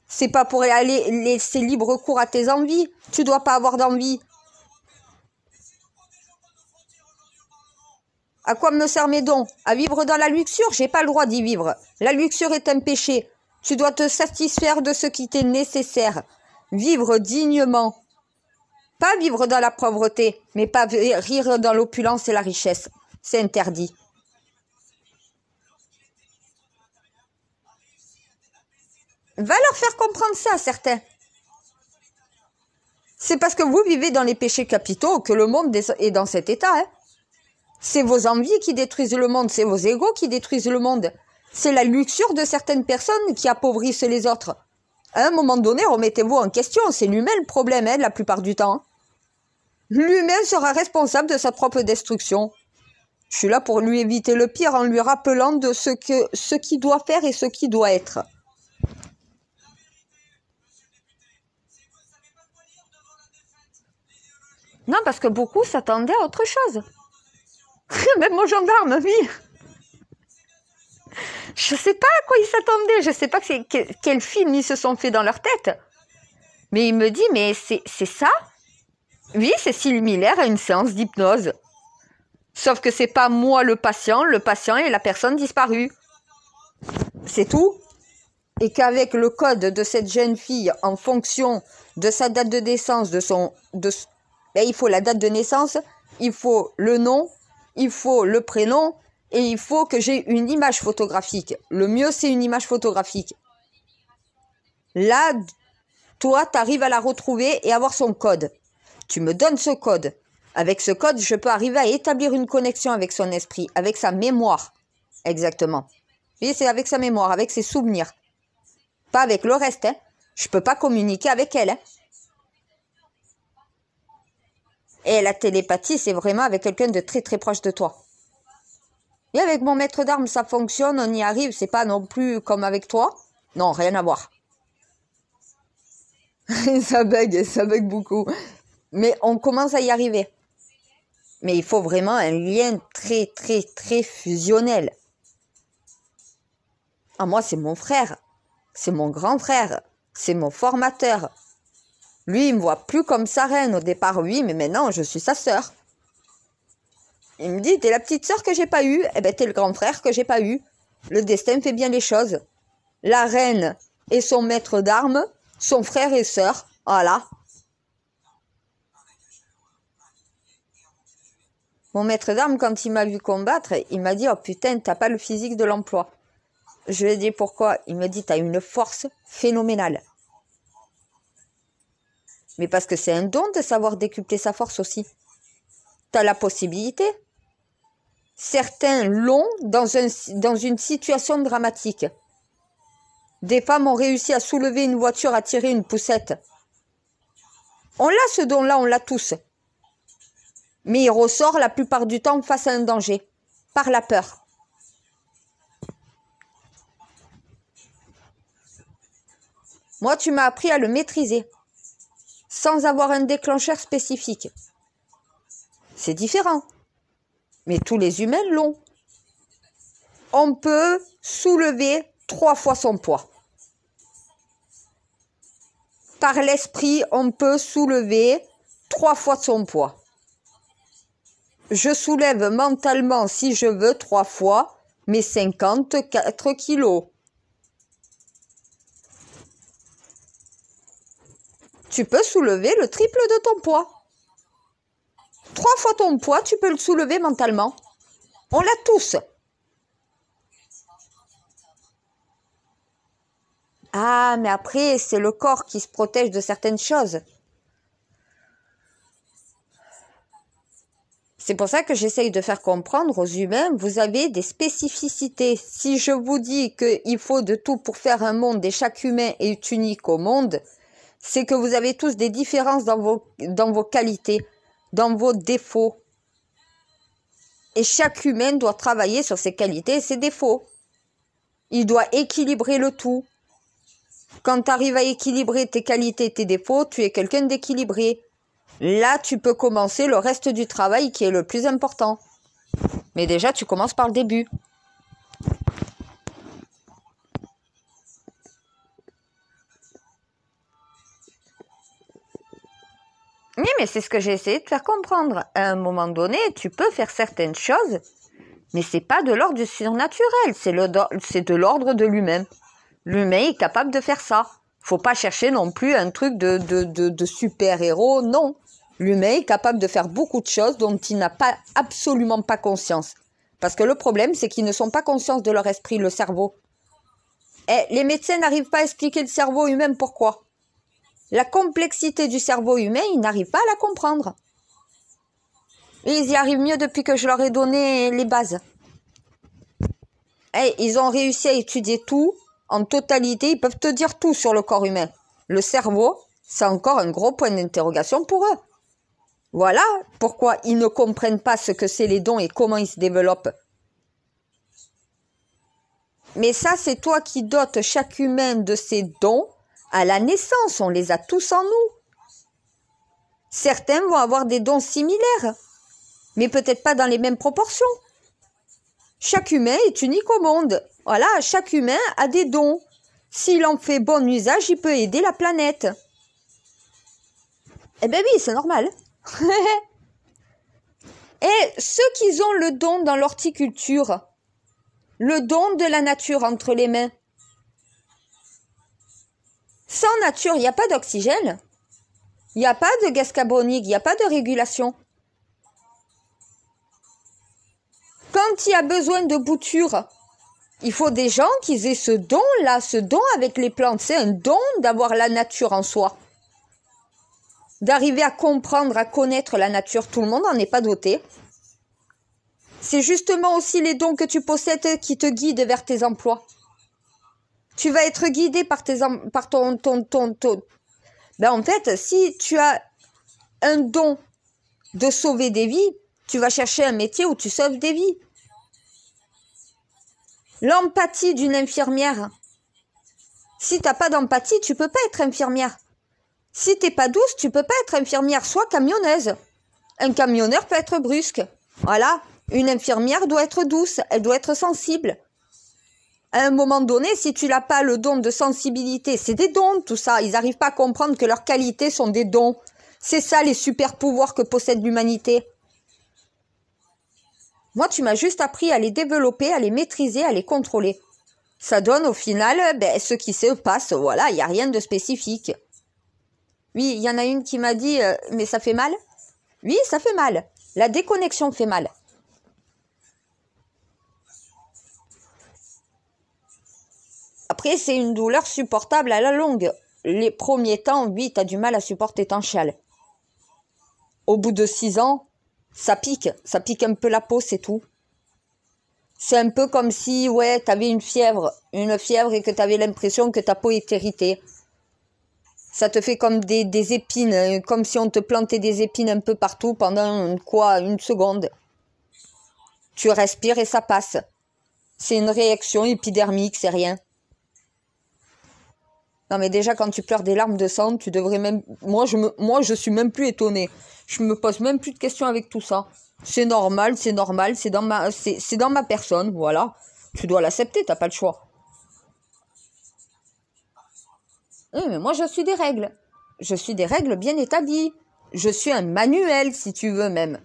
C'est pas pour aller laisser libre cours à tes envies. Tu dois pas avoir d'envie. À quoi me servent mes dons? À vivre dans la luxure? J'ai pas le droit d'y vivre. La luxure est un péché. Tu dois te satisfaire de ce qui t'est nécessaire. Vivre dignement. Pas vivre dans la pauvreté, mais pas rire dans l'opulence et la richesse. C'est interdit. Va leur faire comprendre ça, certains. C'est parce que vous vivez dans les péchés capitaux que le monde est dans cet état. Hein. C'est vos envies qui détruisent le monde, c'est vos égos qui détruisent le monde. C'est la luxure de certaines personnes qui appauvrissent les autres. À un moment donné, remettez-vous en question. C'est l'humain le problème, hein, la plupart du temps. L'humain sera responsable de sa propre destruction. Je suis là pour lui éviter le pire en lui rappelant de ce qu'il doit faire et ce qu'il doit être. Non, parce que beaucoup s'attendaient à autre chose. Même mon gendarme, oui. Je sais pas à quoi ils s'attendaient. Je sais pas quel film ils se sont fait dans leur tête. Mais il me dit, mais c'est ça? Oui, c'est similaire à une séance d'hypnose. Sauf que c'est pas moi le patient est la personne disparue. C'est tout. Et qu'avec le code de cette jeune fille, en fonction de sa date de naissance, il faut la date de naissance, il faut le nom, il faut le prénom, et il faut que j'ai une image photographique. Le mieux, c'est une image photographique. Là, toi, tu arrives à la retrouver et avoir son code. Tu me donnes ce code. Avec ce code, je peux arriver à établir une connexion avec son esprit, avec sa mémoire. Exactement. Oui, c'est avec sa mémoire, avec ses souvenirs. Pas avec le reste. Hein. Je ne peux pas communiquer avec elle. Hein. Et la télépathie, c'est vraiment avec quelqu'un de très très proche de toi. Et avec mon maître d'armes, ça fonctionne, on y arrive. C'est pas non plus comme avec toi. Non, rien à voir. ça bug beaucoup. Mais on commence à y arriver. Mais il faut vraiment un lien très, très, très fusionnel. Ah, moi, c'est mon frère. C'est mon grand frère. C'est mon formateur. Lui, il me voit plus comme sa reine. Au départ, oui, mais maintenant, je suis sa sœur. Il me dit, t'es la petite sœur que j'ai pas eue. Eh ben, t'es le grand frère que j'ai pas eu. Le destin fait bien les choses. La reine et son maître d'armes, son frère et sœur. Voilà. Mon maître d'armes, quand il m'a vu combattre, il m'a dit « Oh putain, t'as pas le physique de l'emploi. » Je lui ai dit « Pourquoi ?» Il me dit « T'as une force phénoménale. » Mais parce que c'est un don de savoir décupler sa force aussi. T'as la possibilité. Certains l'ont dans une situation dramatique. Des femmes ont réussi à soulever une voiture, à tirer une poussette. On l'a ce don-là, on l'a tous. Mais il ressort la plupart du temps face à un danger, par la peur. Moi, tu m'as appris à le maîtriser, sans avoir un déclencheur spécifique. C'est différent, mais tous les humains l'ont. On peut soulever 3 fois son poids. Par l'esprit, on peut soulever 3 fois son poids. Je soulève mentalement, si je veux, 3 fois mes 54 kilos. Tu peux soulever le triple de ton poids. 3 fois ton poids, tu peux le soulever mentalement. On l'a tous. Ah, mais après, c'est le corps qui se protège de certaines choses. C'est pour ça que j'essaye de faire comprendre aux humains, vous avez des spécificités. Si je vous dis qu'il faut de tout pour faire un monde et chaque humain est unique au monde, c'est que vous avez tous des différences dans vos qualités, dans vos défauts. Et chaque humain doit travailler sur ses qualités et ses défauts. Il doit équilibrer le tout. Quand tu arrives à équilibrer tes qualités et tes défauts, tu es quelqu'un d'équilibré. Là, tu peux commencer le reste du travail qui est le plus important. Mais déjà, tu commences par le début. Oui, mais c'est ce que j'ai essayé de faire comprendre. À un moment donné, tu peux faire certaines choses, mais c'est pas de l'ordre du surnaturel, c'est de l'ordre de l'humain. L'humain est capable de faire ça. Faut pas chercher non plus un truc de super-héros, non. L'humain est capable de faire beaucoup de choses dont il n'a absolument pas conscience. Parce que le problème, c'est qu'ils ne sont pas conscients de leur esprit, le cerveau. Et les médecins n'arrivent pas à expliquer le cerveau humain pourquoi. La complexité du cerveau humain, ils n'arrivent pas à la comprendre. Et ils y arrivent mieux depuis que je leur ai donné les bases. Et ils ont réussi à étudier tout en totalité. Ils peuvent te dire tout sur le corps humain. Le cerveau, c'est encore un gros point d'interrogation pour eux. Voilà pourquoi ils ne comprennent pas ce que c'est les dons et comment ils se développent. Mais ça, c'est toi qui dotes chaque humain de ses dons à la naissance. On les a tous en nous. Certains vont avoir des dons similaires, mais peut-être pas dans les mêmes proportions. Chaque humain est unique au monde. Voilà, chaque humain a des dons. S'il en fait bon usage, il peut aider la planète. Eh ben oui, c'est normal. Et ceux qui ont le don dans l'horticulture, le don de la nature entre les mains. Sans nature, il n'y a pas d'oxygène, il n'y a pas de gaz carbonique, il n'y a pas de régulation. Quand il y a besoin de bouture, il faut des gens qui aient ce don-là, ce don avec les plantes. C'est un don d'avoir la nature en soi. D'arriver à comprendre, à connaître la nature. Tout le monde n'en est pas doté. C'est justement aussi les dons que tu possèdes qui te guident vers tes emplois. Tu vas être guidé par ton. Ben en fait, si tu as un don de sauver des vies, tu vas chercher un métier où tu sauves des vies. L'empathie d'une infirmière. Si t'as pas d'empathie, tu peux pas être infirmière. Si t'es pas douce, tu peux pas être infirmière. Sois camionneuse. Un camionneur peut être brusque. Voilà. Une infirmière doit être douce. Elle doit être sensible. À un moment donné, si tu n'as pas le don de sensibilité, c'est des dons tout ça. Ils n'arrivent pas à comprendre que leurs qualités sont des dons. C'est ça les super pouvoirs que possède l'humanité. Moi, tu m'as juste appris à les développer, à les maîtriser, à les contrôler. Ça donne au final, ce qui se passe, voilà, il n'y a rien de spécifique. Oui, il y en a une qui m'a dit, mais ça fait mal? Oui, ça fait mal. La déconnexion fait mal. Après, c'est une douleur supportable à la longue. Les premiers temps, oui, tu as du mal à supporter ton chial. Au bout de 6 ans, ça pique un peu la peau, c'est tout. C'est un peu comme si, ouais, tu avais une fièvre et que tu avais l'impression que ta peau est irritée. Ça te fait comme des épines, comme si on te plantait des épines un peu partout pendant, une seconde. Tu respires et ça passe. C'est une réaction épidermique, c'est rien. Non mais déjà quand tu pleures des larmes de sang, tu devrais même... Moi je suis même plus étonnée. Je me pose même plus de questions avec tout ça. C'est normal, c'est dans ma personne, voilà. Tu dois l'accepter, t'as pas le choix. Oui, mais moi je suis des règles. Je suis des règles bien établies. Je suis un manuel, si tu veux même.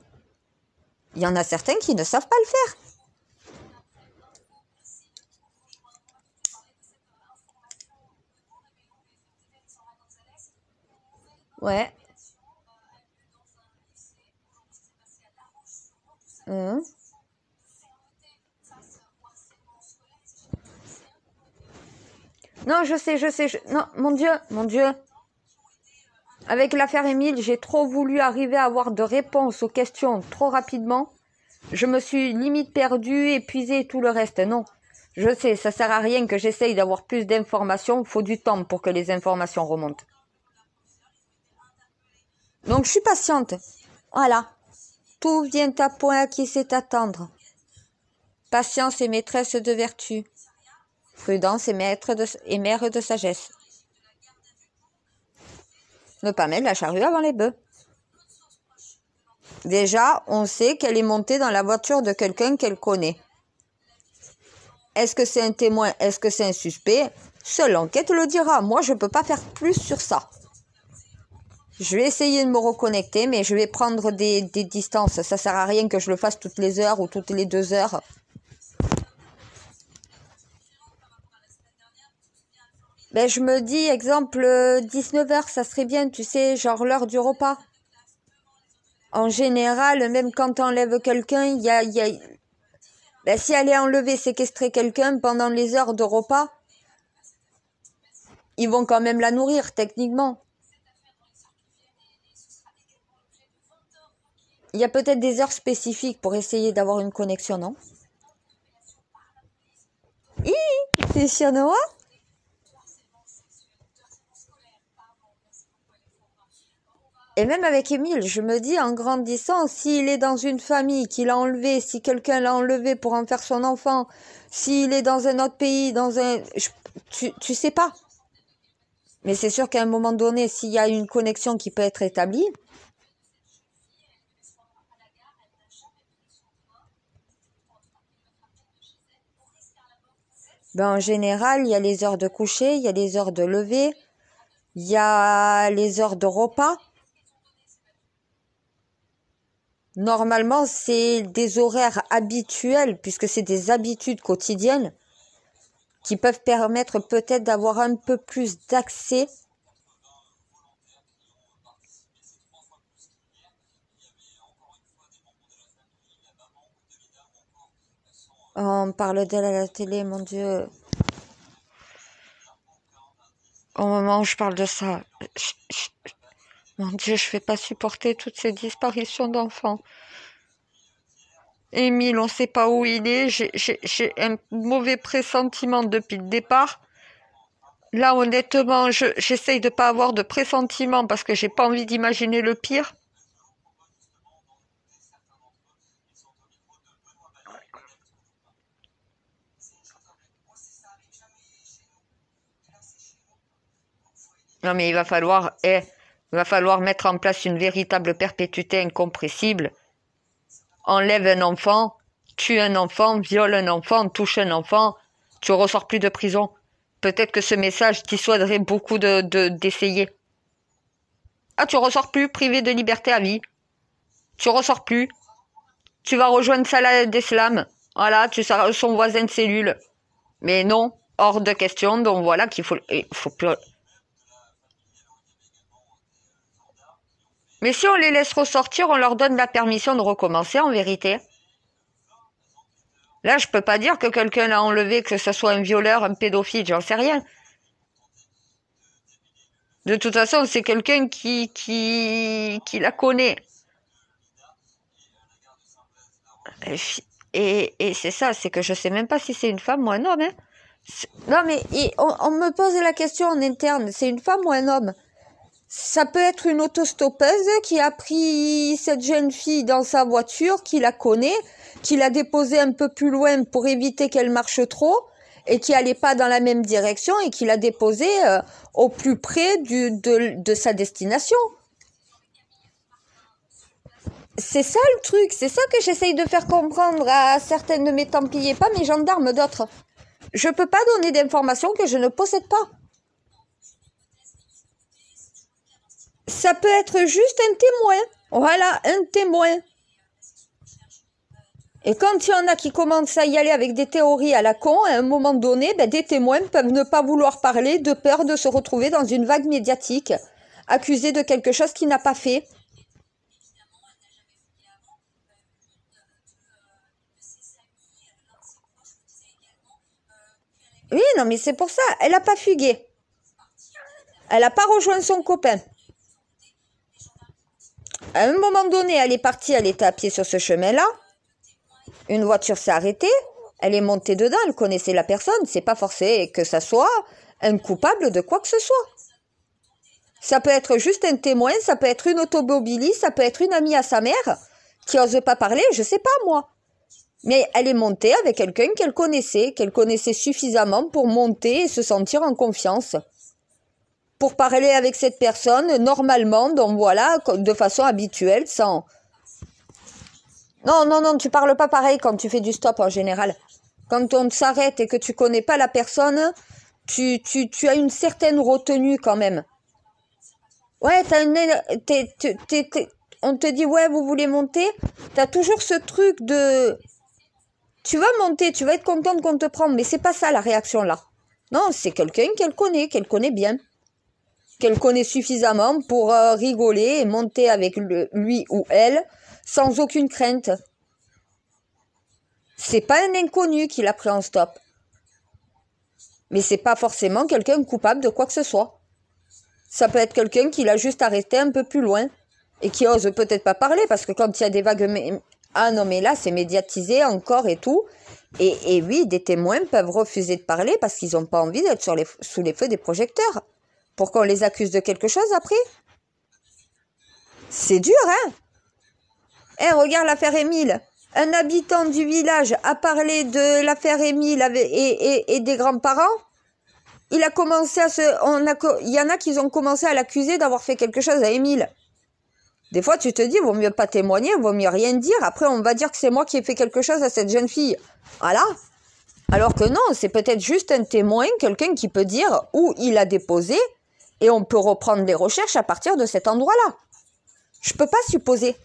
Il y en a certains qui ne savent pas le faire. Ouais. Hein. Non, je sais. Non, mon Dieu. Avec l'affaire Émile, j'ai trop voulu arriver à avoir de réponses aux questions trop rapidement. Je me suis limite perdue, épuisée et tout le reste. Non, je sais, ça sert à rien que j'essaye d'avoir plus d'informations. Il faut du temps pour que les informations remontent. Donc, je suis patiente. Voilà. Tout vient à point qui sait attendre. Patience est maîtresse de vertu. Prudence est mère de sagesse. Ne pas mettre la charrue avant les bœufs. Déjà, on sait qu'elle est montée dans la voiture de quelqu'un qu'elle connaît. Est-ce que c'est un témoin? Est-ce que c'est un suspect? Seule l'enquête le dira. Moi, je ne peux pas faire plus sur ça. Je vais essayer de me reconnecter, mais je vais prendre des distances. Ça sert à rien que je le fasse toutes les heures ou toutes les 2 heures. Ben, je me dis, exemple, 19h, ça serait bien, tu sais, genre l'heure du repas. En général, même quand t'enlèves quelqu'un, Ben, si elle est enlevée, séquestrer quelqu'un pendant les heures de repas, ils vont quand même la nourrir, techniquement. Il y a peut-être des heures spécifiques pour essayer d'avoir une connexion, non? C'est chinois? Et même avec Émile, je me dis, en grandissant, s'il est dans une famille, qu'il a enlevé, si quelqu'un l'a enlevé pour en faire son enfant, s'il est dans un autre pays, tu sais pas. Mais c'est sûr qu'à un moment donné, s'il y a une connexion qui peut être établie, ben en général, il y a les heures de coucher, il y a les heures de lever, il y a les heures de repas. Normalement, c'est des horaires habituels, puisque c'est des habitudes quotidiennes qui peuvent permettre peut-être d'avoir un peu plus d'accès On parle d'elle à la télé, mon Dieu. Au moment où je parle de ça, mon Dieu, je ne vais pas supporter toutes ces disparitions d'enfants. Émile, on ne sait pas où il est. J'ai un mauvais pressentiment depuis le départ. Là, honnêtement, j'essaye de pas avoir de pressentiment parce que j'ai pas envie d'imaginer le pire. Non, mais il va falloir mettre en place une véritable perpétuité incompressible. Enlève un enfant, tue un enfant, viole un enfant, touche un enfant, tu ressors plus de prison. Peut-être que ce message dissuaderait beaucoup d'essayer. Ah, tu ressors plus, privé de liberté à vie. Tu ressors plus. Tu vas rejoindre Salah Abdeslam. Voilà, tu seras son voisin de cellule. Mais non, hors de question. Donc voilà il faut plus. Mais si on les laisse ressortir, on leur donne la permission de recommencer en vérité. Là, je peux pas dire que quelqu'un l'a enlevé, que ce soit un violeur, un pédophile, j'en sais rien. De toute façon, c'est quelqu'un qui la connaît. Et c'est ça, c'est que je sais même pas si c'est une femme ou un homme. Hein. Non, mais on me pose la question en interne, c'est une femme ou un homme? Ça peut être une autostoppeuse qui a pris cette jeune fille dans sa voiture, qui la connaît, qui l'a déposée un peu plus loin pour éviter qu'elle marche trop et qui allait pas dans la même direction et qui l'a déposée au plus près de sa destination. C'est ça le truc, c'est ça que j'essaye de faire comprendre à certaines de mes Templiers, pas mes gendarmes, d'autres. Je peux pas donner d'informations que je ne possède pas. Ça peut être juste un témoin. Voilà, un témoin. Et quand il y en a qui commencent à y aller avec des théories à la con, à un moment donné, des témoins peuvent ne pas vouloir parler de peur de se retrouver dans une vague médiatique, accusés de quelque chose qu'il n'a pas fait. Oui, non, mais c'est pour ça, elle n'a pas fugué. Elle n'a pas rejoint son copain. À un moment donné, elle est partie, elle était à pied sur ce chemin-là. Une voiture s'est arrêtée. Elle est montée dedans, elle connaissait la personne. C'est pas forcé que ça soit un coupable de quoi que ce soit. Ça peut être juste un témoin, ça peut être une automobiliste, ça peut être une amie à sa mère qui ose pas parler, je sais pas moi. Mais elle est montée avec quelqu'un qu'elle connaissait suffisamment pour monter et se sentir en confiance. Pour parler avec cette personne normalement, donc voilà, de façon habituelle, sans... Non, non, non, tu parles pas pareil quand tu fais du stop en général. Quand on s'arrête et que tu connais pas la personne, tu as une certaine retenue quand même. Ouais, on te dit, ouais, vous voulez monter? T'as toujours ce truc de... Tu vas monter, tu vas être contente qu'on te prenne, mais c'est pas ça la réaction là. Non, c'est quelqu'un qu'elle connaît bien. Qu'elle connaît suffisamment pour rigoler et monter avec lui ou elle sans aucune crainte. C'est pas un inconnu qui l'a pris en stop. Mais c'est pas forcément quelqu'un coupable de quoi que ce soit. Ça peut être quelqu'un qui l'a juste arrêté un peu plus loin et qui ose peut-être pas parler parce que quand il y a des vagues... Ah non, mais là, c'est médiatisé encore et tout. Et oui, des témoins peuvent refuser de parler parce qu'ils n'ont pas envie d'être sous les feux des projecteurs. Pour qu'on les accuse de quelque chose après. C'est dur, hein? Eh, regarde l'affaire Émile. Un habitant du village a parlé de l'affaire Émile et des grands-parents. Il a commencé il y en a qui ont commencé à l'accuser d'avoir fait quelque chose à Émile. Des fois, tu te dis, vaut mieux pas témoigner, vaut mieux rien dire. Après, on va dire que c'est moi qui ai fait quelque chose à cette jeune fille. Voilà. Alors que non, c'est peut-être juste un témoin, quelqu'un qui peut dire où il a déposé et on peut reprendre les recherches à partir de cet endroit-là. Je peux pas supposer.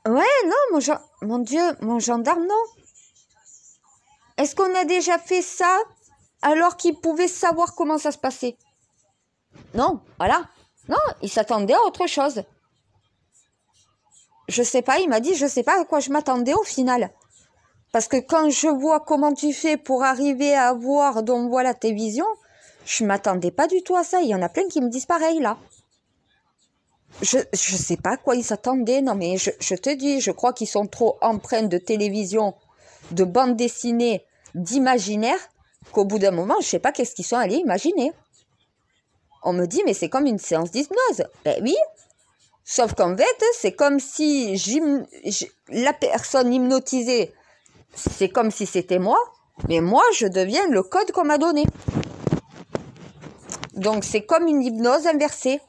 Ouais, non, mon Dieu, mon gendarme, non. Est-ce qu'on a déjà fait ça alors qu'il pouvait savoir comment ça se passait. Non, voilà. Non, il s'attendait à autre chose. Je sais pas, il m'a dit, je sais pas à quoi je m'attendais au final. Parce que quand je vois comment tu fais pour arriver à avoir, donc voilà, tes visions, je m'attendais pas du tout à ça. Il y en a plein qui me disent pareil, là. Je sais pas à quoi ils s'attendaient. Non, mais je te dis, je crois qu'ils sont trop empreints de télévision, de bande dessinée, d'imaginaire, qu'au bout d'un moment, je sais pas qu'est-ce qu'ils sont allés imaginer. On me dit, mais c'est comme une séance d'hypnose. Ben oui. Sauf qu'en fait, c'est comme si la personne hypnotisée, c'est comme si c'était moi, mais moi, je deviens le code qu'on m'a donné. Donc, c'est comme une hypnose inversée.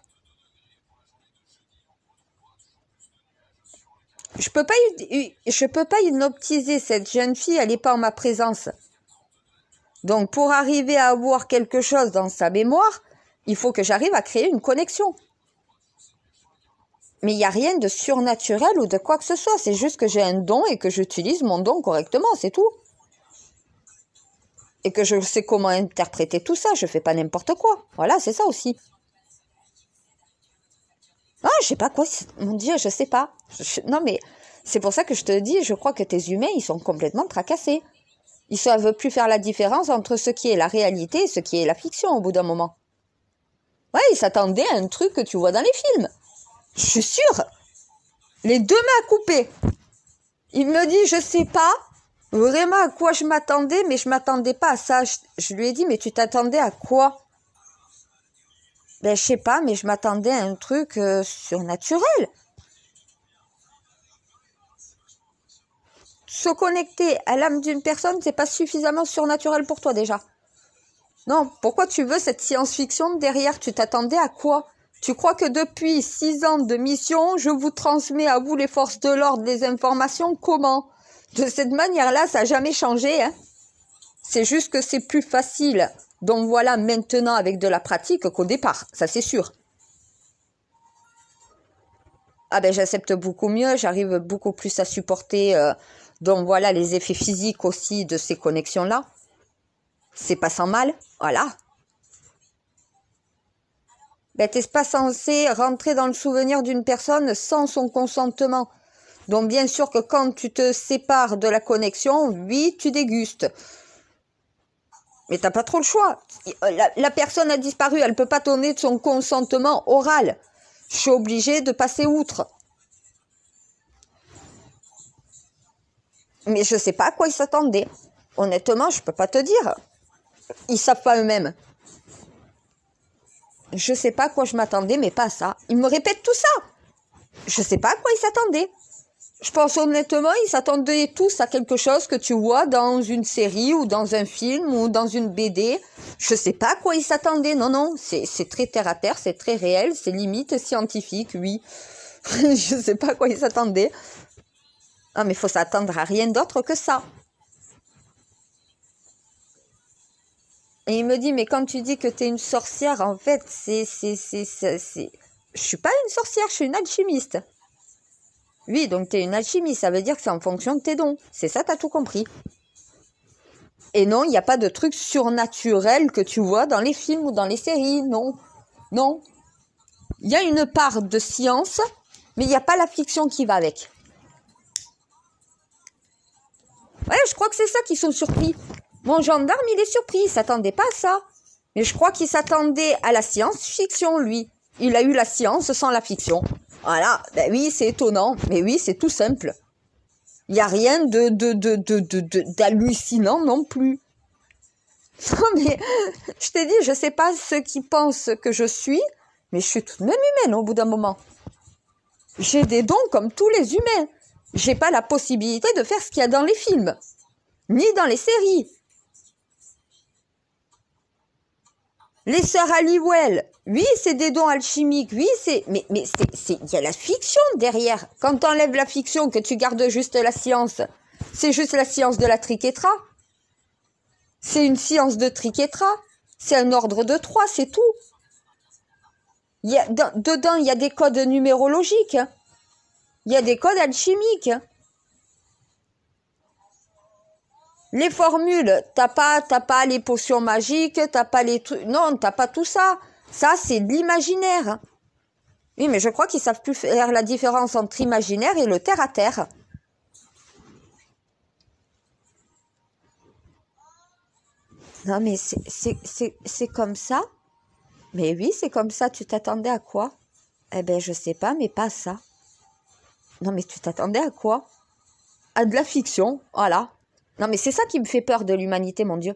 Je peux pas hypnotiser cette jeune fille, elle n'est pas en ma présence. Donc, pour arriver à avoir quelque chose dans sa mémoire, il faut que j'arrive à créer une connexion. Mais il n'y a rien de surnaturel ou de quoi que ce soit. C'est juste que j'ai un don et que j'utilise mon don correctement, c'est tout. Et que je sais comment interpréter tout ça. Je fais pas n'importe quoi. Voilà, c'est ça aussi. Ah, je sais pas quoi. Mon Dieu, je sais pas. Non, mais c'est pour ça que je te dis, je crois que tes humains, ils sont complètement tracassés. Ils ne savent plus faire la différence entre ce qui est la réalité et ce qui est la fiction au bout d'un moment. Ouais, ils s'attendaient à un truc que tu vois dans les films. Je suis sûre. Les deux mains coupées. Il me dit, je sais pas vraiment à quoi je m'attendais, mais je m'attendais pas à ça. Je lui ai dit, mais tu t'attendais à quoi? Ben, je sais pas, mais je m'attendais à un truc surnaturel. Se connecter à l'âme d'une personne, c'est pas suffisamment surnaturel pour toi déjà. Non, pourquoi tu veux cette science-fiction derrière? Tu t'attendais à quoi? Tu crois que depuis 6 ans de mission, je vous transmets à vous les forces de l'ordre les informations? Comment? De cette manière-là, ça n'a jamais changé, hein. C'est juste que c'est plus facile. Donc voilà, maintenant avec de la pratique qu'au départ, ça c'est sûr. Ah ben j'accepte beaucoup mieux, j'arrive beaucoup plus à supporter donc voilà les effets physiques aussi de ces connexions-là. C'est pas sans mal, voilà. Ben t'es pas censé rentrer dans le souvenir d'une personne sans son consentement. Donc bien sûr que quand tu te sépares de la connexion, oui, tu dégustes. Mais t'as pas trop le choix. La personne a disparu, elle peut pas donner de son consentement oral. Je suis obligée de passer outre. Mais je sais pas à quoi ils s'attendaient. Honnêtement, je peux pas te dire. Ils savent pas eux-mêmes. Je sais pas à quoi je m'attendais, mais pas à ça. Ils me répètent tout ça. Je sais pas à quoi ils s'attendaient. Je pense honnêtement, ils s'attendaient tous à quelque chose que tu vois dans une série ou dans un film ou dans une BD. Je sais pas à quoi ils s'attendaient. Non, non, c'est très terre à terre, c'est très réel, c'est limite scientifique, oui. Je sais pas à quoi ils s'attendaient. Ah, mais il faut s'attendre à rien d'autre que ça. Et il me dit, mais quand tu dis que t'es une sorcière, en fait, je suis pas une sorcière, je suis une alchimiste. Oui, donc t'es une alchimiste, ça veut dire que c'est en fonction de tes dons. C'est ça, t'as tout compris. Et non, il n'y a pas de truc surnaturel que tu vois dans les films ou dans les séries, non. Non. Il y a une part de science, mais il n'y a pas la fiction qui va avec. Ouais, je crois que c'est ça qu'ils sont surpris. Mon gendarme, il est surpris, il s'attendait pas à ça. Mais je crois qu'il s'attendait à la science-fiction, lui. Il a eu la science sans la fiction. Voilà, ben oui, c'est étonnant, mais oui, c'est tout simple. Il n'y a rien d'hallucinant non plus. Non, mais je t'ai dit, je sais pas ce qu'ils pensent que je suis, mais je suis tout de même humaine au bout d'un moment. J'ai des dons comme tous les humains. J'ai pas la possibilité de faire ce qu'il y a dans les films, ni dans les séries. Les sœurs Halliwell, oui, c'est des dons alchimiques, oui, mais il y a la fiction derrière. Quand tu enlèves la fiction, que tu gardes juste la science, c'est juste la science de la triquetra. C'est une science de triquetra. C'est un ordre de 3, c'est tout. Dedans, il y a des codes numérologiques. Il y a des codes alchimiques. Les formules, t'as pas les potions magiques, t'as pas les trucs... Non, t'as pas tout ça. Ça, c'est de l'imaginaire. Oui, mais je crois qu'ils savent plus faire la différence entre imaginaire et le terre-à-terre. Non, mais c'est comme ça. Mais oui, c'est comme ça. Tu t'attendais à quoi? Eh ben, je sais pas, mais pas ça. Non, mais tu t'attendais à quoi? À de la fiction, voilà. Non, mais c'est ça qui me fait peur de l'humanité, mon Dieu.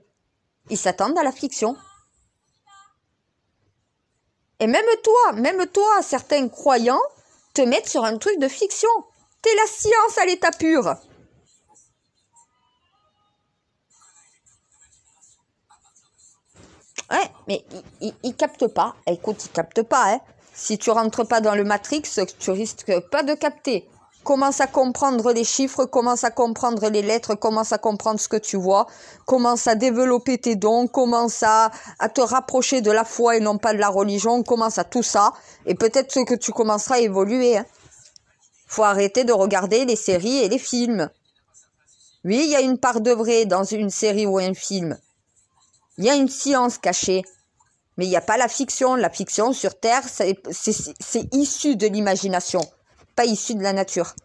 Ils s'attendent à la fiction. Et même toi, certains croyants te mettent sur un truc de fiction. T'es la science à l'état pur. Ouais, mais ils captent pas. Écoute, ils captent pas, hein. Si tu rentres pas dans le Matrix, tu risques pas de capter. Commence à comprendre les chiffres, commence à comprendre les lettres, commence à comprendre ce que tu vois, commence à développer tes dons, commence à te rapprocher de la foi et non pas de la religion, commence à tout ça, et peut-être que tu commenceras à évoluer, hein. Faut arrêter de regarder les séries et les films. Oui, il y a une part de vrai dans une série ou un film. Il y a une science cachée. Mais il n'y a pas la fiction. La fiction sur Terre, c'est issu de l'imagination, pas issu de la nature.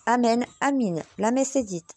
Amen, amine. La messe est dite.